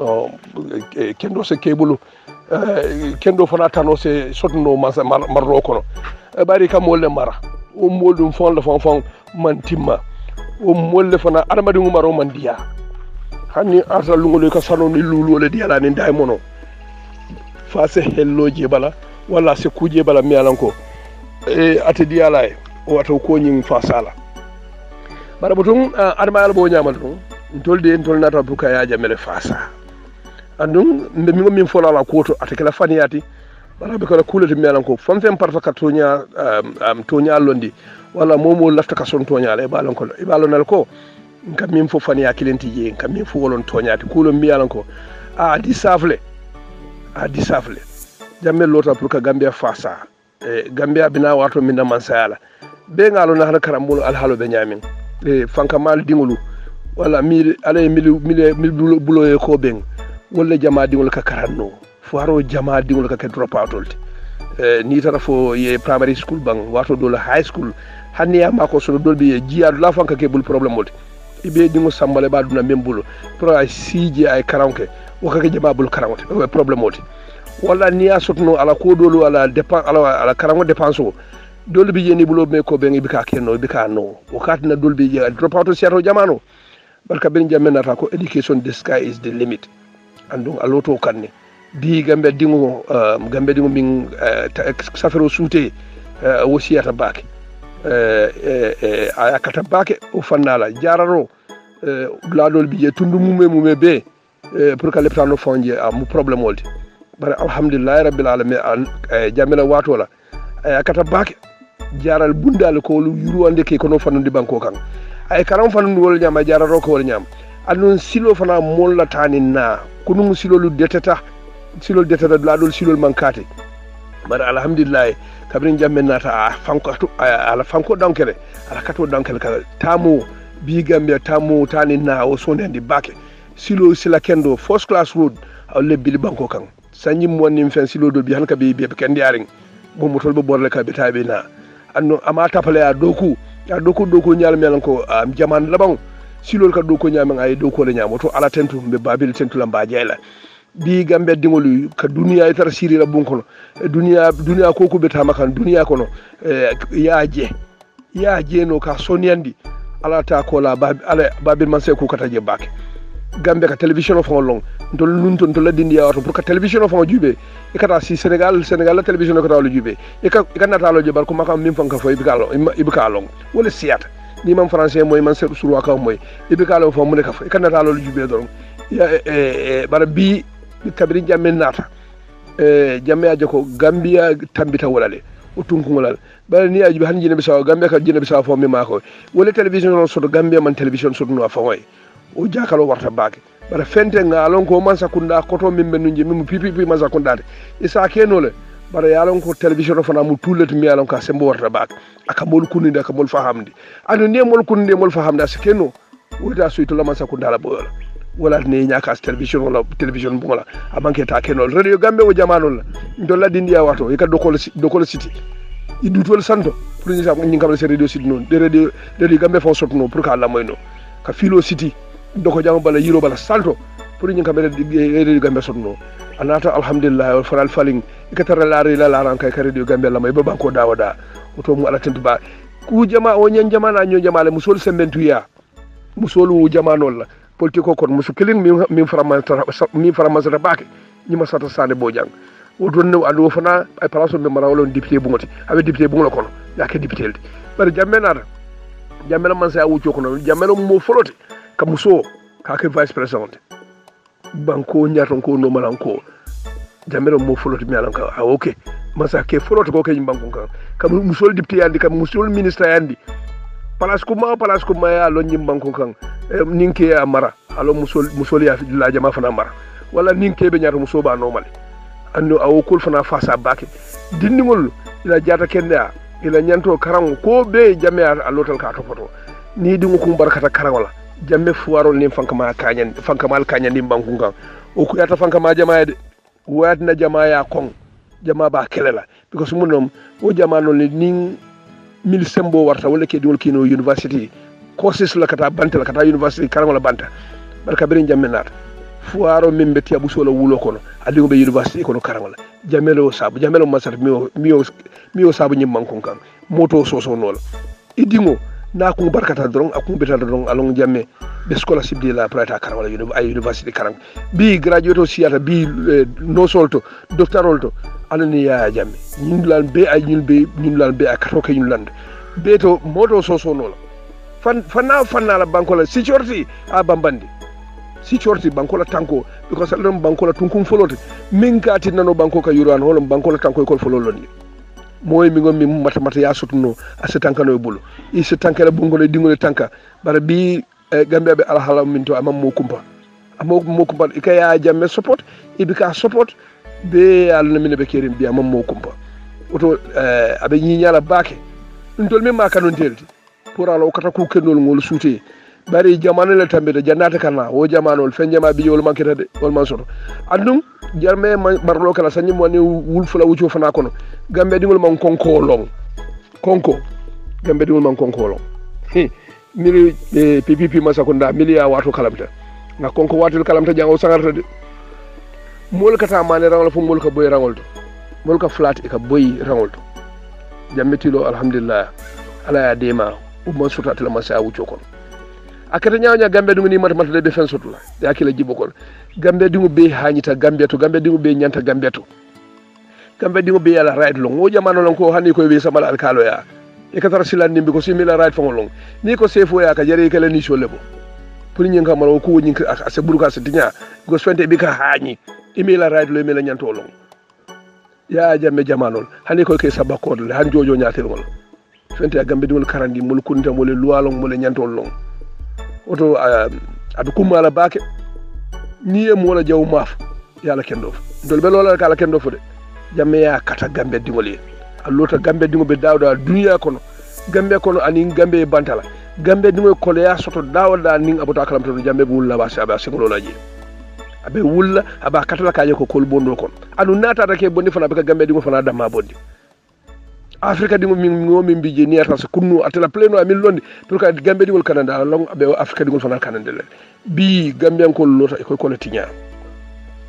Speaker 8: kendo se kebulu kendo fana tano se sotno marlo kono bare kam wolle mara o moldum fon la fon man timma o molle fana armadi ngumaro man diya hanni arta lungolo ka sano ni lulu le diala ni day mono fa se helloje bala wala se kuje bala mi alanko ate diala o wato ko nyin fa sala bara butun arma albo nyamal dum ntol nata buka ya jamele fasa andum mbe mi ngom min fola la koto ate kala faniyati bara be kala kulete mi alanko fam fem parta ka tonya tonya londi wala momo lafta ka son toñale e balon nal ko ngam min fo fani akilenti je ngam min fo wolon toñati kulo mi yalan ko a di safle jamme lota pour que gambia fasa gambia bina wato min na mansayala be ngalo na karambul alhalo be nyamin fanka mal dingulu wala mil ale mil bulo e ko ben wala jama dingul ka karanno faro jama dingul ka drop out ni tara fo ye primary school bang wato do high school hanni ya mako so do be jiadu la fanka ke bul problem molti ibe dingo sambale ba duna membulo pro ay sije ay karanke wakake jama bul karangote problem molti wala ni ya sotno ala ko dolu ala dépense ala karango dépense dolu bi yeni bulo me ko be ngi bika kenno bika no wakati na dolu bi drop out seto jamano barka ben jamena ta ko education the sky is the limit andung aloto kanne bi gambe dingo min safero suute wosiyata bake akata bake o fannala jararo ladol bi je tundu mume be pour que leptano fonje mu problème wolde bare alhamdulillah rabbil alamin jamela watola akata bake jaral bundal ko lu yurwande ke kono fanundi banko kan ay karam fanundi wol nyama jararo ko wol nyama annon silo fana molla tani na kunu silo lu detata ladol silo mankate bare alhamdulillah kabrin jammen nata ala fanko dankere ala kato dankere ka tamu bi gambia tamu tani na o sonendi bake silo sila kendo first class road le bili banko kan sanyi monni fen silo do bi hanka be kendi yaring bo mo tolbo borle ka bitabe na anno ama tapale a doku nyaal melan ko jaman laban silol ka doku nyamen ay doku le nyamo to ala tentu be babil tentu lamba jeyla bi gambe dingolu ka duniya itar siri la bunkono duniya ko ko betama kan duniya kono yaaje no ka sonyandi ala ta ko la babil man se ko kata je bak gambe ka television of long ndol nunton to ladindi yawato pour ka television of jube e kata si Sénégal la television ko tawlo jube e ka nata lo jebal ko makam min fanka fo ibika long wala siyata ni man français moy man se suru aka moy ibika lo fo mu ne ka fo e ka nata lo jube don ya bara bi kabiri jamme nata jamme aje ko Gambia tambita wolale o tunkungolal bara ni aji han jine bisaw Gambia ka jine bisaw fo mi mako wala television on so Gambia man television so no fa way o jakalo warta baake bara fente ngalon ko man sakunda koto mimbe nunje mimu pipi man sakundade isa kenole bara yalon ko television fana mu tulet mi yalon ka sembo warta baake aka mol kuninde aka mol fahamde ando ne mol kuninde mol fahamde sa kenno wota suito la man sakunda la bola wala ne nyaka television wala television bongola amanke ta kenol radio gambe o jamanol ndo la dindiya wato e ka dokol city idutol santo pour ni sa ko ngam la radio city non de radio gambe fon sotno pour ka la moyno ka filo city doko jama bala yiro bala salto pour ñu kamere radio gambe sotno anata alhamdulillah wal faral faling ikatara la ran kay radio gambe la may ba banko dawada oto mu ala tentu ba ku jama o nyen jama na ñoo jama le musol sembentuya musolu jama non la politiko kon musu kilin min faramantara baake ñima sata sande bo jang o donne ando fana ay place be mara wala député bu ngoti abe député bu ngolo kono yake député lde bari jammena man sa wuccio kono jammena mo folote ka muso ka ke vice president banko nyaton ko no malanko jammena mo folote mi alanka okay man sa ke folote ko ke banko kan ka musol député yandi ka musol ministre yandi place kuma ya lo nyim banko kan ninke ya mara alo musol ya la jama fana mara wala ninke be nyato muso ba normal anno awokul fana fasa bake dindingol ila jata kenda ila nyanto karango ko be jamme a lotal ka topoto ni dingo kum barkata karangola jamme fuwaro ni fankama kanyan dim banku kan o ku yata fankama jama de watna jama ya kon jama ba kelela because munom o jama non ni mil sembo warta wala ke diwol kino university courses la kata banta la kata university karangola banta barka berin jamme nata fuwaro min beti abu solo wulo kono adingo be university kono karangola jamelo masat miyo sabu nyimman kon kan moto soso nol idingo na ko barkata dron akum betata dron along jamme be scholarship de la prata karangola university karang bi graduate o siata bi no solto doctoral to anani ya jamme nyindlan be akato ke nyinland be to moto soso nol fanna la bankola security a bambandi security bankola tanko because alon bankola tunkum folote min kati nano banko ka yuran holom bankola tanko ko fololoni moy mi ngom mi mata ya sutno asetankano bulu ise tankala bongole dingole tanka bara bi gambe be alhala min to amam mo kumpa mo kumpa ikaya jamme support ibika support be alna min be kerim biya mam mo kumpa oto abe nyinyala bake ndol mi ma kanon telti pour ala kata ku kenol ngol suute bari jamanu le tambe jannata kana o jamanol fenjama bi yol mankita de wol man soto andum jarme barlo kala sanyi mo ni wulfula wucho fana kono gambe dingol man konko long konko gambe dingol man konko long mili PPP masakunda mili ya watu kalamta na konko watu kalamta jango sangarta de mol kata mane rangol fu mol ka boy rangol to mol ka flat e ka boy rangol to jamme tilo alhamdulillah ala ya dema umma sota tala masa wucho kono akata nyaawnya gambe dungu ni mata mata be fen sotula ya kila jibo kono gambe dungu be hanyita gambe to gambe dungu be nyanta gambe to gambe dungu be yala right long o jamano lon ko hani ko be samala alkalo ya e katara silandi bi ko simila right fongolong ni ko sefo ya ka jare kala ni sholebo pour nyi ngam ko woni ase buruka se tinya go swente bi ka hani imila right lo imila nyanto long ya jamme jamanol hani ko ke sabako le han jojo nyaatel ngol fente ya gambe dingol karandi mul kunta mul luwalong mul nyantol long oto adu kumala bake ni e mola jaw maaf yalla kendo dol be lola kala kendo fu de jamme ya kata gambe dingol yi allota gambe dingo be dawda dunya kono gambe kono ani gambe bantala gambe dingo ko ya soto dawda nin abota kalam to jambe bulla ba saba singolo laji abe wulla aba katala kaje ko kol bondo kon anu nata take bondi fana be gambe dingo fana dama bondi afrika dingo min bije ni ata kunnu atala pleno amin londi pour ka gambe dingo kananda long abe afrika dingo fana kanande le bi gambe ko lota e ko tinya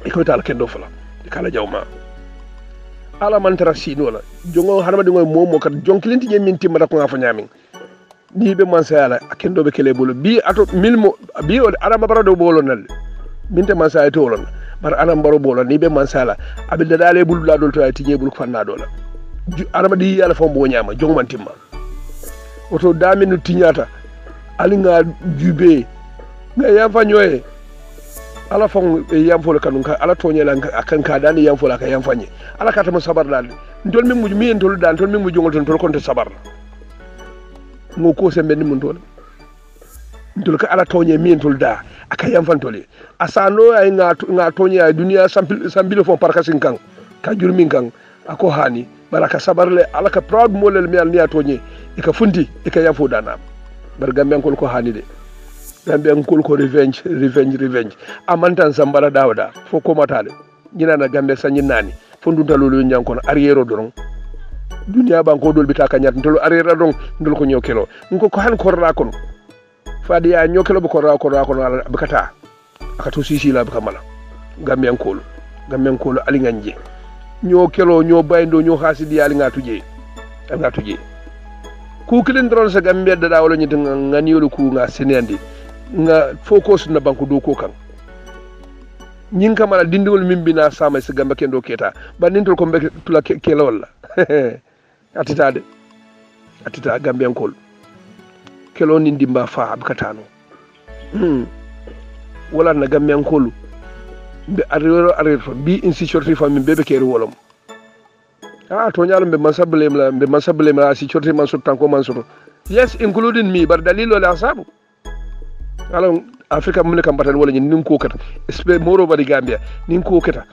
Speaker 8: e ko tal kendo fala kala jawma ala man tara sino la jongo harama dingo momo kat jonkilinti je min timata ko ngafa nyamin ni be man sayala akendo be kele bolo bi ato milmo bi o arama barado bolo nal minte man sayay to lon bar anam baro bolo ni be man sala abil dale bulu la dol to ay tije bulu fanna dola arama di yala fo bo nyama jong man timma oto daminu tinyata ali nga jube nga yam fa nyoye ala fon yam fo kanun ka ala tonyela akan ka dani yam fo la ka yam fanye ala kata mo sabar dal ndol mi muju mi en tolu dal tol mi muju ngol ton tol konte sabar ngo ko se ben mun tol ndol ka ala tonye mi en tol da aka yam fan tole asano ay nga tonye ay dunia sambilo fon parka sinkan ka jurmin kan ako hani baraka sabar le ala ka proud molel mi al ni atonye e ka funti e ka yam fo dana bar gambe ko hani de gambe ko revenge amantan sambara dawda fo ko matale nyina na gambe sanyi nani fondunta lolu nyankono arrière doron dunia banko dol bita kanyat ndol arrière don ndol ko nyokelo nko ko han korra kono fadi ya nyokelo bu korra kono bakata akato sisi la bakamala gambe ko ali nganje nyokelo nyo bayndo nyo hasidi ali ngatuje ku kilin dron sa gambe da wala nyi ngani yolu ku nga senende nga focus na banko do ko kan nyin kamala dindiwol mimbina sama se gamba kendo keta bandintol ko mbek tula kelol atita gambe enkol kelo ni dimba fa abkatano wala na gambe enkol be arero bi insecurity fa min bebe keri wolom to nyalo be masablem la security man so tanko man so yes including me bar dalilo la sabu alors afrika mun kam batal wala nin ko kata espé moro bari gambia nin ko kata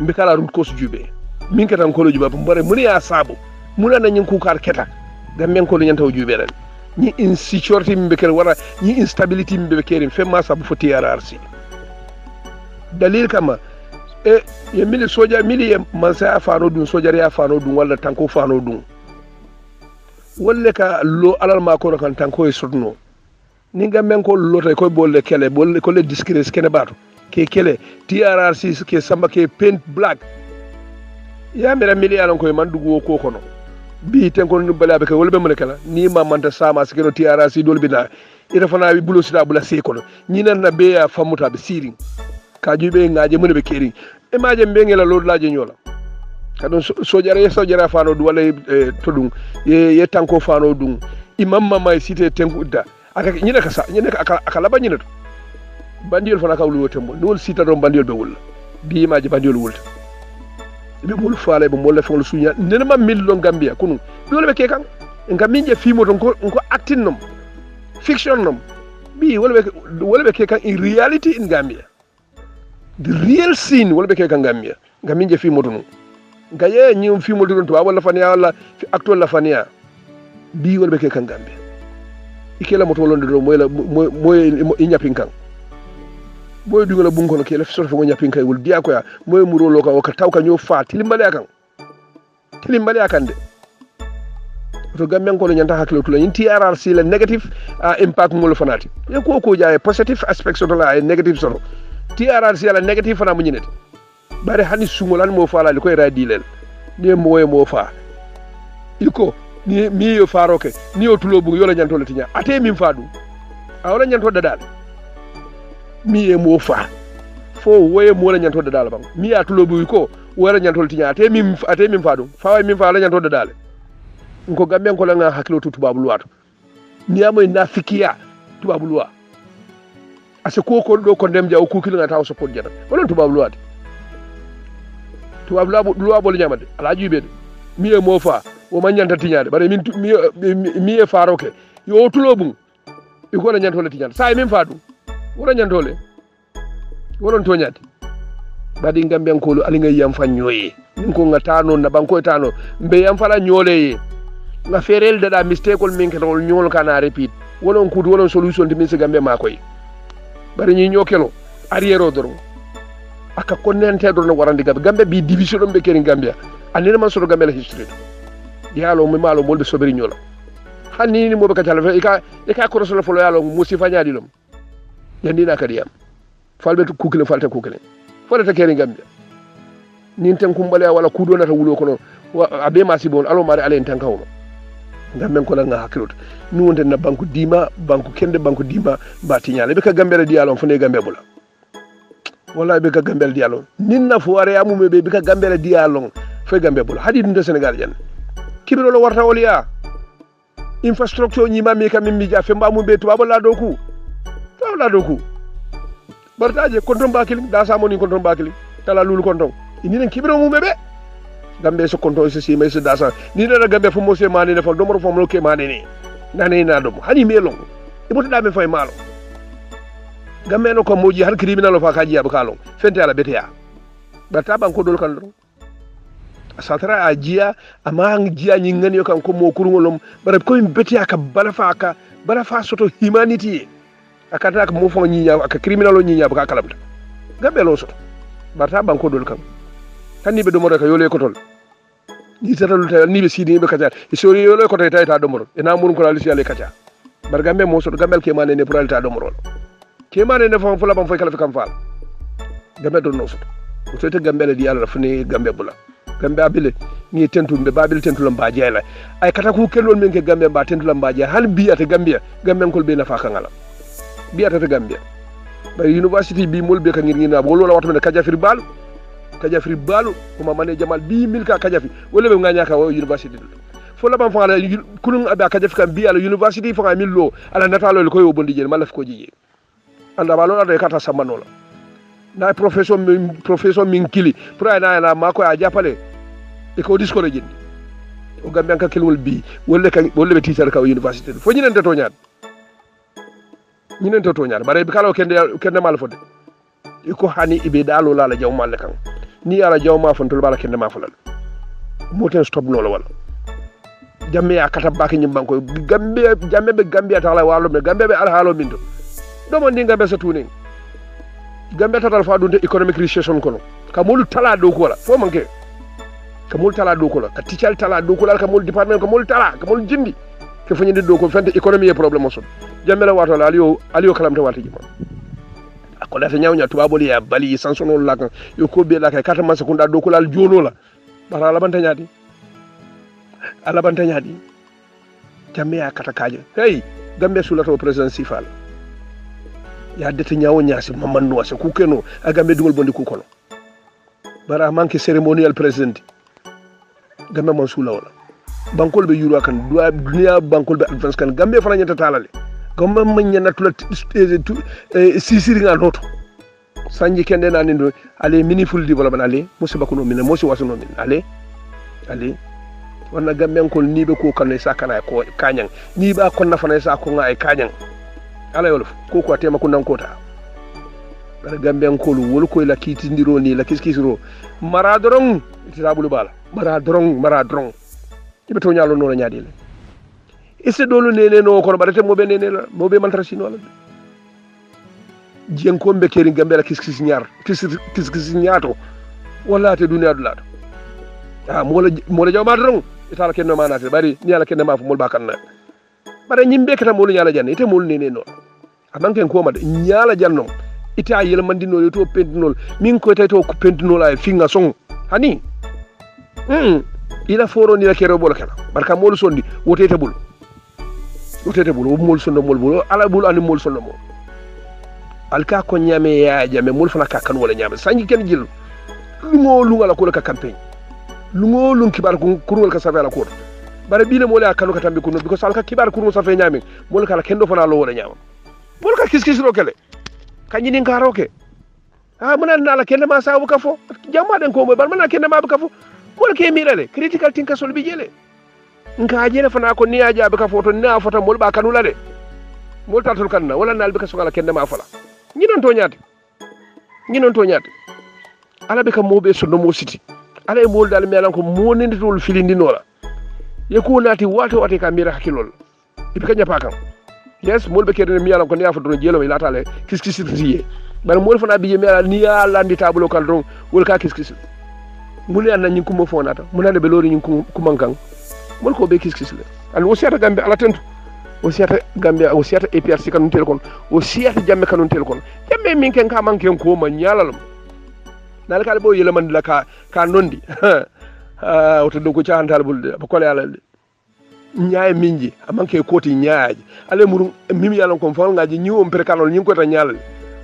Speaker 8: mbi kala rut ko sujube min kata ko lo juba mbare mun ya sabu mun na nin ko kar keta gamben ko nyanta jube ran ni insecurity mbe ker wala ni instability mbe kerim fe ma sabu foti RRC dalil kama e ye mili soja mili ye mansa afano dun soja ya afano dun wala tanko fano dun wolle ka lo alal ma ko kan tanko e sodno ni gamben ko lota ko bolle ko le disgrace kene bato ke kele TRRC ke samba ke paint black ya mera miliyan ko man dugo ko kono bi ten ko no balabe ke wolbe mun kala ni ma manta sama sikeno TRRC dol bina ira fana bi bulo sida bula se kono ni nan na be ya famuta be siring ka jube ngaaje mun be kering e maaje mbengela lod laaje nyola kadon sojara fano du wala to dum ye tanko fano dum imam mama cité tenkuda aka nyina ka aka laba nyina to bandiol fana ka wulu wotembo no sita do bandiol be wul bi maaje bandiol wulta be mul faale be molle fon sunya nenema millon gambia kunu dole be ke kan ngam minje fimo to ko acting nom fiction nom bi wala be ke kan in reality in Gambia the real scene wala be ke kan Gambia ngamin je fi moto no ngaye ñi fi moto to wala fania wala fi acteur la fania bi wala be ke kan Gambia ikela moto londe do moy inyapin kan boy du ngala bunko no ke la fi sorfo nyapin kay wul dia ko ya moy muro lo ka o ka taw ka ñoo fa tilimbale akan de to Gambian ko nyanta hakilo to yin TRRC la negative impact ngol fanati e ko jaay positive aspects of la negative soro TRRC la negative fana mu ñinete bare hani sungolan mo fala li koy radilel ni mo fa iko ni mi yo faroke ni o tulo bu yo la nyanto la tinya ate min fadu awla nyanto dadal mi mo fa fo woye mo la nyanto dadal bang mi ya tulo bu ko wala nyanto la tinya ate min fadu fa way min fa la nyanto dadal ko Gambian ko la nga hakilo tubabu luwato ni amoy nafikiya tubabu luwa ase ko do ko dem jaw ko kila nga taw support jana wala tubabu luwato tubabu luwa bol nyamade ala jube mi mo fa o man nyanta tiñade bare min mi e faroke yo tulo bum e ko la nyanto le tiñade say min fadu wala nyanto le woron to nyade badi Gambian ko lu ali ngay yam fa ñoye ko nga tano na banko tano mbe yam fala ñole nga ferel dada mistake ol min ketol ñol kana repeat wolon kudu wolon solution de min se Gambia makoy bari ñi ñokelo arrière doro aka konnente do no warandi Gambia bi division be keri Gambia anina man soro Gambia la history yalo mi malo molbe soberi ñola hanni ni mo be katala e ka ko resolo folo yalo musi fañadi lom yandina kadiyam falbe kukile falte kukile folata keri Gambia nin tan kumbale wala kudo nata wulo kono abe masibon alo mari alen tan kawno Gamben ko la nga hakilot ni wonte na banku dima ba tiñale be ka Gambia di yalo fone Gambia bula wallahi be ka Gambia di yalo nin na fu ware amume be ka Gambia di yalo fe Gambia bula hadi dum de Senegal jan kibiro lo warta woliya infrastructure ñi mami kam mi ja fe mbamu be tuba la doku bartaje konton bakili da samoni konton bakili tala lulu konton ini nen kibiro mu be Gambe so konton so si mais dasa ni na Gambe fo mo se mani ne fo do mo fo mo ke mani ni nani na do hani melon e boto da me fay malo Gambe no ko moji har criminal fa ka jiya bakalo fente ala beteya barta ban ko dol kan do asatara a jiya ama jiya ñi ngani yo kan ko mo kurungolom bare ko beteya ka bala fa soto humanity akata ka mo fo ñi nya aka criminal ñi nya baka kalamta Gambe lo soto barta ban ko dol kan tanni be do mo ka yole ko tol ni tatalu ta ni be sidi be kaca e sori yole ko tay ta do mo e na mun ko la lisi ale kaca bar Gambe mo soto Gambel ke mane ne pour alta do mo ke mane ne fo la bam fay kala fi kam faal Gambe do no soto o sote Gambel di yalla funi Gambe bula Gambe abile ni tentu be babil tentu lam baaje la ay kata ku kelol men ke Gambe ba tentu lam baaje hal bi ata Gambia Gambe ko be na fa kangala bi ata Gambia ba university bi mol be ka ngir ngina bo lola watuma Kajafiri balu ko mane jamal bi milka Kajafi wala be nganya ka university fo la ban fa la kunun aba Kajafi kan bi ala university fa millo ala natalo ko yo bondi jeel malaf ko jiye anda ba lola de kata samanola na professeur min kili pra na mako a japale e ko discourage o Gambe ka kelwol bi wala be teacher ka university fo ñinente to ñaat bare bi kala kende mal fode iko hani ibe dalo la jaw mal kan ni ala jaw ma fontul bala kende ma fulal moten stop no la wala jamme ya kata baki nyim banko jamme be Gambia ta la walo me Gambe be ala halo mindo do mon di Gambe sa tuning Gambe tatal fa dunde economic recession kono kamul tala do ko la fo manke kamul tala do ko la ka tical tala do ko la kamul department kamul tala kamul jindi ke fo nyinde do ko fente economy e problème so jamme la wato la aliyo kalamta wati jima ko la nyawnya tubaboli ya bali sansono la kan yo ko be la kay kata man sekunda do ko la jono la bara ala banta nyaadi jamme ya kata kaje hey Gambe sulato president sifal ya dete nyawo nyaasi mamanno wase ku keno a Gambe dugol bondi ku kono bara manke ceremonial president Gambe man sula wala bankol be yuro kan dunia bankol be advance kan Gambe fana nyata talale Gambe man nyana tula sisiri nga noto sanji kende na nindo ale meaningful development ale musiba kuno min mosi wasuno min ale wana Gambe ko ni be ko kan sa kana ko kanyang ni ba kon na fana sa ko nga ay kanyang ala yolof ko ko tema ko nan kota bara gamben kolu wol ko la kitindiro ni la kiskisiro mara dorong tirabulu bala mara dorong ibe to nyalo no nyaadi le isse dolu nene no ko barate mo be nene mo be man trasino la jien ko be keri gambe la kiskis nyaato wala te duniya dulato mo la jawma dorong itala kenno manate bari ni ala kenno ma fu mol bakanna bare nyimbe kata mo nyala janne ite mo nene no amanken ko ma nyala janno ita yel mandino yo to pentinol min ko tay to ko pentinol ay finga song hani ila foro ni la kero bol kala barka mol sondi wotete bul o mol sondo mol bul ala bul ani mol sondo mo alka ko nyame ya jame mol fana ka kan wala nyame sangi ken jil lu ngala ko ka campagne lu kibar ko kurwol ka safela ko bare bile mol ya kanu ka tambi ko no biko salka kibar kurwol safe nyame mol kala kendo fana lo wala nyama mol ka kiskisro kele kanjini ngaroke muna nala kende ma sabu kafo jamma den ko moy bar mana kende ma bu kafo mol ke mirale critical tinka sol bi jele nka jele fana ko niya jabe ka foto na foto mol ba kanula de mol tatul kanna wala nal be ka sogala kende ma fala ñi non to ñaati ala be ka mobe so no mo siti ala e mol dal melan ko mo nindi tol filindi nola yeku nati wato ka mira hakilol ibi ka nyapa kan yes mol be kede mi yalan ko niya foto jelo ila tale kiskisitiye bar mol fana biye mi ala niya landi tabulo kan don wol ka kiskisi muli anna nyin kuma fonata munade be lori nyin kuma kan mol ko be kiskisile an o siata gambe ala tentu o siata gambe o siata APRC kanun tel kon o siata jamme kanun tel kon jamme min ken ka manken ko ma nyalalum dal kala bo yele man la ka nondi o to do ko ciantal bulde ba kole ala nyaay minji amanke koti nyaaji ale muru mimi yalan kon fal ngaji nyiwom per kanol nyin ko ta nyalal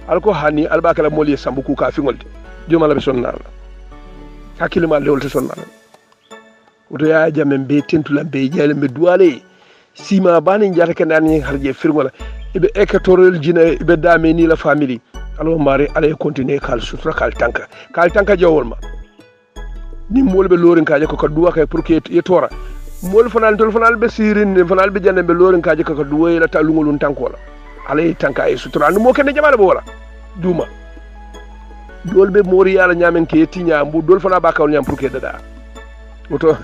Speaker 8: alko hani albakala moli sambu ku ka fingolde jomala be sonnal hakkilima lewol te sonnal oto ya jamen be tentula be jale be duwale sima bani jata ken ani harje firgola ibe ekatorel jina ibe dame ni la family alo mari ala continue kal sutra kal tanka jawol ma ni molbe lorin kaaje ko duwa kay pour que yetora mol fanal tol fanal be sirin fanal be janne be lorin kaaje ko duwa la talungolun tankola ala tanka ay sutra no mo ken jamala bo wala duma dol be mori yala nyamen ke tinya mbu dol fana ba kawol nyam pour que dada oto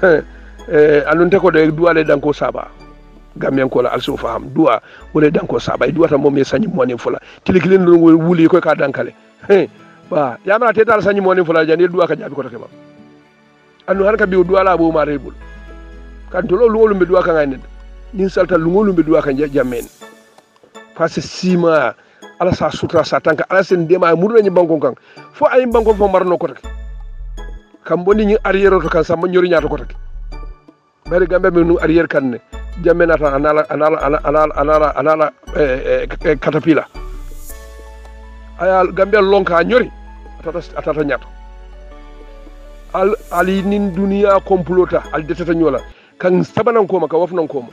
Speaker 8: anunte ko de duwale danko saba gamien ko la also faham duwa wala danko saba duwa ta mom ye sanyi moni fula tilikilin do wuli ko ka dankale ba yamana te dal sanyi moni fula jani duwa ka jabi ko to keba anu har ka bi duwa la bo mare bul kan to lo ngolum be duwa ka ngane nin salta lu ngolum be duwa ka jamen parce sima ala sa sutra sa tanka ala sen dema murna ni bankon kan fo ay bankon fo marno ko tak kam boni ni arrière to kan sama nyori nyaata ko tak bari gambe me nu arrière kan ne jamena ta anala katapila aya gambe lonka nyori atata nyaata al ali nin dunia complota al detata nyola kan sabanan ko maka wafnan ko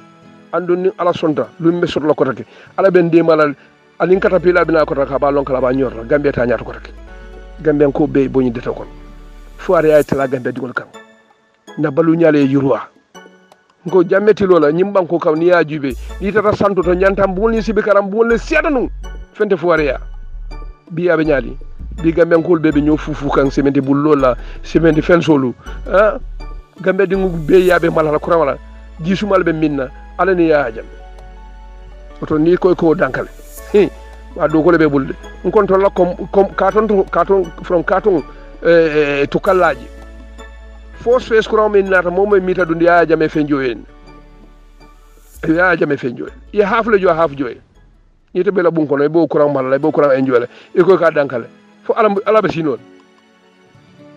Speaker 8: andon ni ala sonta lumbe sotla ko tak ala ben demalal alin katapila bina ko tak ba lonka la ba nyor gambe ta nyaata ko tak gambe ko be boni deta kon foare ay tala gambe digol kan na balu nyale yurwa ngo jammeti lola nyimban ko kam ni ya jube ni tata santo to nyantam bul ni sibi karam bul le siadanu fente foare ya bi abe nyali bi gambe ko be nyo fufu kan sementi bul lola sementi fen solu gambe dingu be yabe malala kuramala jisumal be minna ala ni ya jam oto ni ko dankale wa do ko le be bulde on to la kom katon from katon to kallaji force face kuram min nata mom mita dundi ya jame fenjoyen ya hafle jo haf joy yete bela bun kono e bo kuram mala bo kuram enjole e ko ka dankale fo ala be sinon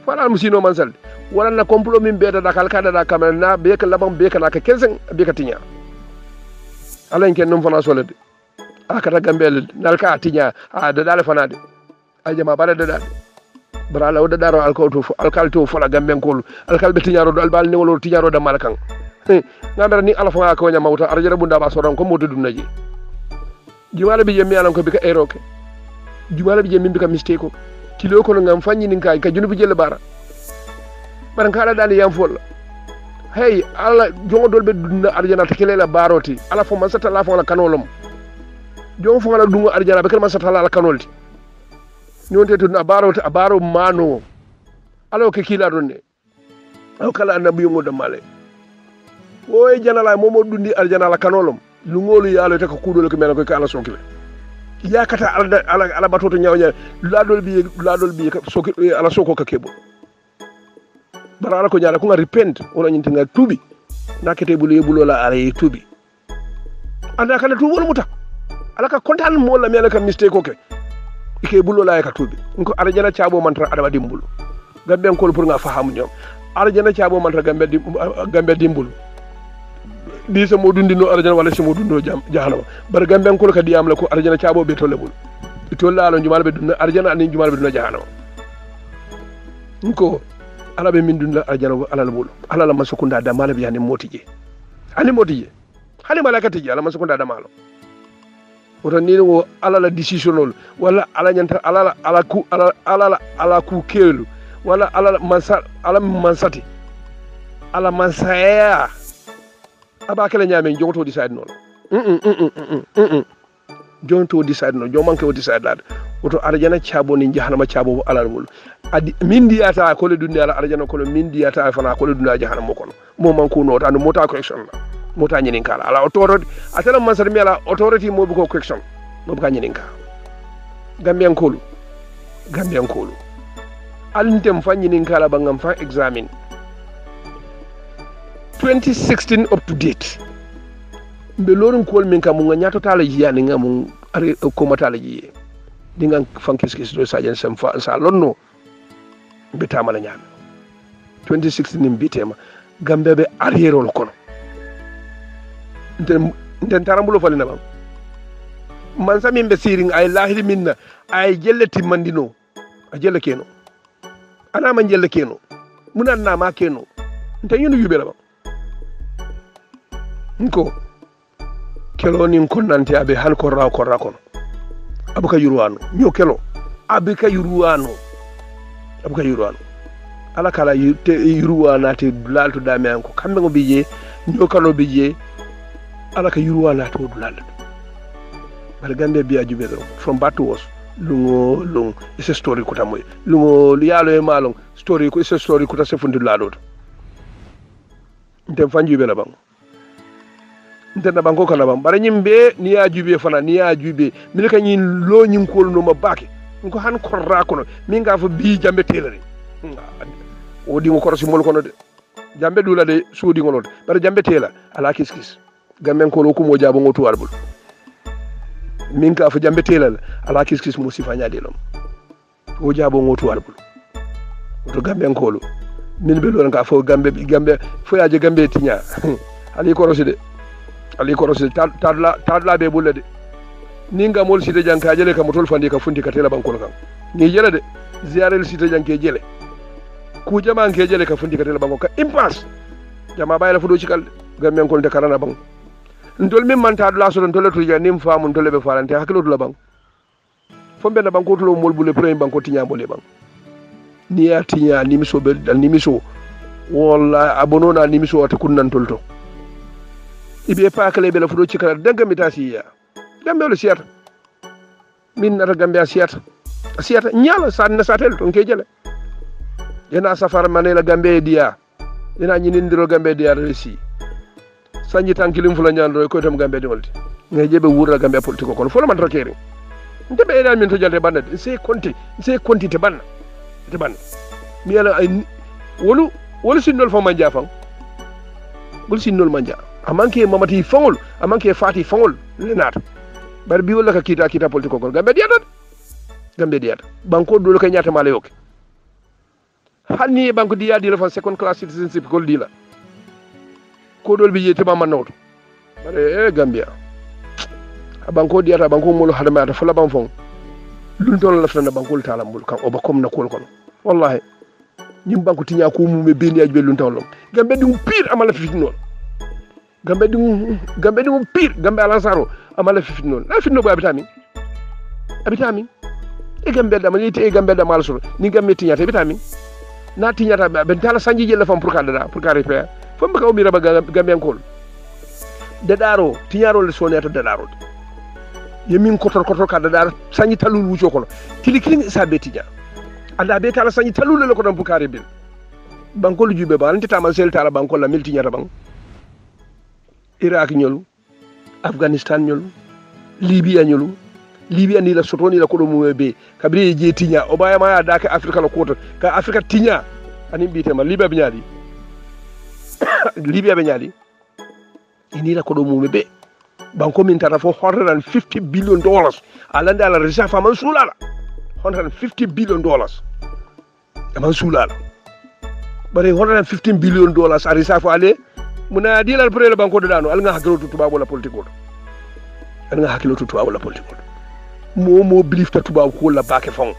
Speaker 8: fo ala musino man sal wala na complot min beta dakal kada da kamel na be ka labam be ka na ka kensen be ka tinya ala en ken non fana solede akata gambel nalka tinya da dale fanade ay jama bare da dale bara la wada daro alkalto fola gamben kol alkalbe tinyaro do albal ne wolo tinyaro da malakan ngamera ni ala fa ko nyama wuta arjara bunda ba soron ko modu dunnaji jumala bi jemi alan ko bi ka eroke jumala bi jemi bi ka mistake kilo ko ngam fanyi nin ka junubi jelle bara baran kala dal yam fol hey ala jongo dolbe dunna arjana ta kelela baroti ala fo man sata la fo la kanolom jon fo ngala dungo arjana be kalma satala ala kanolti nyonte to abaro mano alo ke kila donne aw kala annabi mo da male o e janala momo dundi arjana ala kanolom lungolu yalo te ko kudol ko mel ko kala sonkile yakata ala batoto nyawnya ladol bi soki ala soko ka kebo bara ala ko nyaala ko nga repent wala nyinti nga tubi nakete bulu yebulo la ara tubi anda kala tubo wala muta ala ka kontan mo la mel ka mistake ko ke ike bulo la ka tubi ko arjana ciabo mantra adama dimbulu gambe ko pour nga fahamu ñom arjana ciabo mantra gambe dimbulu di sa mo dundino arjana wala sa mo dundo jahannama bar gamben ko ka diyam la ko arjana ciabo be tolle bul tolla alo jumal be dunna arjana ani jumal be dunna jahannama ko ala be min dunna arjana ala la bul ala la masukunda da mala bi ani motije hani malakati ji ala masukunda da malo woto ni wo ala la decisionol wala ala nyanta ala ku kelu wala ala mansati ala mansaya aba kala nyame jonto decide non jonto decide non jomanke o decide lad woto arjana ciabo ni jahannama ciabo alal mul adi mindiyata ko le dundi ala arjana ko le mindiyata fana ko le dundi jahannama ko mo man ko nota no mota correction la mota nyinin kala ala authority atala mansar mi ala authority mo ko correction mo ka nyinin ka gambian kolu alintem fa nyinin kala bangam fa examine 2016 up to date mbe lorun kol min kam nga nyato tala jiya ni ngam are ko matala jiye dinga fankis do sajen sam fa sa lonno be tamala nyama 2016 mbitema gambe be arriero kono nden tarambulo falina bam man sami be siring ay lahiri minna ay jelleti mandino a jelle keno ana man jelle keno munan na ma keno nte yunu yubela bam nko kelo nin konnante abe han korra kono abuka yurwano nyo kelo abika yurwano ala kala yurwana te lalto dame anko kambe ngo biye nyo kalo biye ala ka yurwana to lalto bar gambe biya jube do from batos lungo is a story ko tamoy lungo yalo e malong story ko is a story ko ta sefundu lalot ntem fanju be la bang ntenda banko kala bam bara nyimbe ni ya jube fana ni ya jube mi ka nyin lo nyin ko no ma bake ko han korra kono mi nga fa bi jambe telere o di ngo korosi mol kono de jambe dula de sodi ngolot bara jambe tela ala kiskis gamen ko lo ko mo jabo ngotu warbul min ka fa jambe tela ala kiskis mo sifanya de lom o jabo ngotu warbul to gamen ko lo min be lo nga fa gambe fo yaaje gambe tinya ali korosi de tadla be bulle de ninga mol site janka jele kam tol fandi ka fundi ka tela bankol kan ni jele de ziarel site janke jele ku jama ke jele ka fundi ka tela bankol ka impasse jama bayla fudo ci kal gamen kol de karana bang ndol min man tadla so don toletu ja nim faamu ndole be farante hakilo la bang fombe na banko to mol bulle premier banko tinya mole bang ni ya tinya nimiso be dal nimiso walla abonona nimiso wata kunnan tolto ibe pakale be la fudo ci kala danga mitasiya gambe lo siyata min nata gambe siyata nyala sanna satel ton ke jele yana safar manela gambe dia yana nyinindiro gambe dia resi sanji tankilim fula nyando ko tam gambe dolti ngay jebe wura gambe politiko kono folo man rakere ndebe ena min to jalde bande c'est conti te banna mi ala ay wolu sinnol fo manja fam bul sinnol manja amanke mamati fangol amanke fati fangol lenata bar bi wala ka kita politiko ko gambe diata banko dole ka nyata mala yoke hanni banko diya dila fa second class citizenship ko dila ko dol bi yete mama nawto bare gambia banko diata banko molo hadama ta fala ban fon lun ton la fana banko taala mbul kan o ba kom na kol kono wallahi nyim banko tinya ko mu me beni ajbe lun ton lom gambe dum pire amala fitno gambe dum pire gambe alansaro amala fitno na fitno ba abitami e gambe dama ni te gambe dama alsoro ni gambe tinyata abitami na tinyata ben tala sanji jelle fam pour kare pe fam ka o mi raba gambe ankol de daro tinyaro le soneta de daro yemin kotor ka da sanyi talul wuco kono kili kili sa betinya anda be tala sanyi talul le ko don bukare bil banko lu jube ba anti tamal sel tala banko la milti nyata bang Iraq ñolu Afghanistan ñolu Libya ñolu Libya ni la sotoni la ko do mu be kabri je tinya o baya ma da ka Afrika la ko ka Afrika tinya ani bite ma Libya be nyaadi Libya be nyaadi ini la ko do mu be banko min tara fo $150 billion alanda la reserve man sulala $150 billion man sulala bare $115 billion a reserve ale muna dilal pre le banko dano al nga hakilo tuba wala politique al nga hakilo tuba wala politique mo believe ta tuba ko la bake fon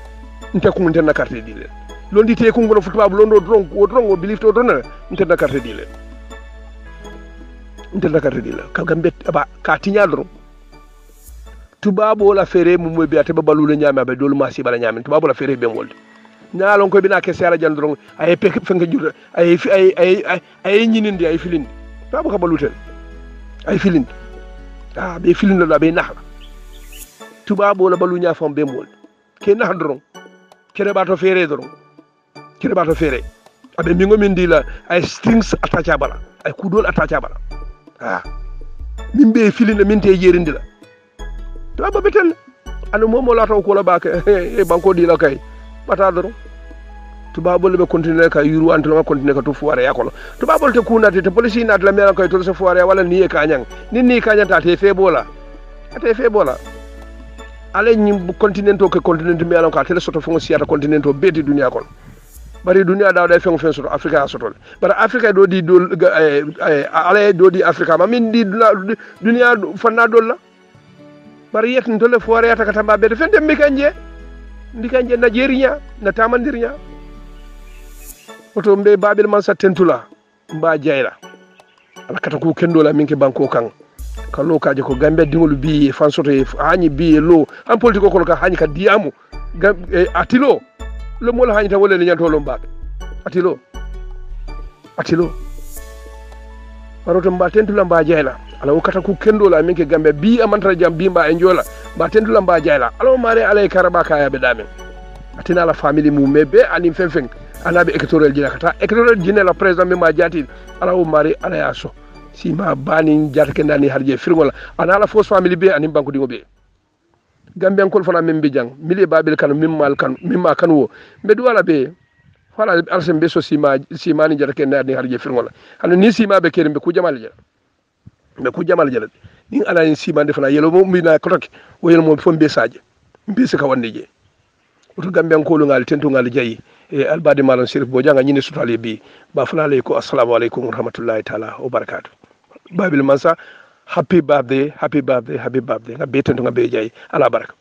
Speaker 8: nte ko nte na carte dile londi te ko ngono tuba londo dron o believe to don nte na carte dile nte carte dile ka gambe ba ka tinya dron tuba la fere mo mo biate babalu le nyama be dol masi bala nyama tuba la fere be molde nyaalon ko bina ke sala jan dron ay pek fenga jur ay nyinindi ay filindi tuba ka baluten ay filindi be filindi la be nahla tuba la balu nya fam be molde ke nah dron kere bato fere dron kere bato fere abe mingo mindi la ay strings attacha bala ay kudol attacha bala min be filinde min te jerindi la to ba betel anu momo la taw ko la bake e banko di la kay bata doro to ba bol be continuer ka yuru antlo ma continuer ka to fuare yakolo to ba bol te kunati te police na la mera kay to so fuare wala ni e kanyang ni kanyang ta te febola ate febola ale nyim continento ke continent mi alon ka tele soto fongo siata continento beti dunia kon bari dunia daw day fengo fen soto afrika soto bari afrika do di dol ale do di afrika ma min di dunia fanna dolla bari yet ndole foore yata katamba be fende mbikanje Nigeria na tamandirnya oto mbe babil man sa tentula mba jayla ala kata ko kendola minke banko kan kalo kaje ko gambe dingol bi fan soto hani bi lo an politiko ko ka hani ka diamu atilo lo mo la hani ta wala nyanto lo mbabe atilo baroto mba tentula mba jayla ala kata ku kendola minke gambe bi amantara jam bi mba enjola mba tentula mba jayla ala mare ala karaba kaya be damen atina la family mu mebe ani fenfen ala be électoral jina kata électoral jina la président me ma jati ala o mare ala yaso si ma bani jatake ndani harje firgola ana la fausse family be ani banko dingo be gambe ko fana membe jang mili babil kan mimma kan wo be duwala be fala alsem be so si ma ni jatake ndani harje firgola hanu ni si ma be kerimbe ku jamal jala ni ala ni si ma defana yelo mo mbina kotok o yelo mo fombe saje mbisi ka wande je oto gambe ko lu ngal tentu ngal jayi e albadi malam sirif bo janga nyini sutale bi ba fulale ko assalamu alaikum warahmatullahi taala wa barakatuh babil mansa happy birthday nga be tentu nga be jayi ala baraka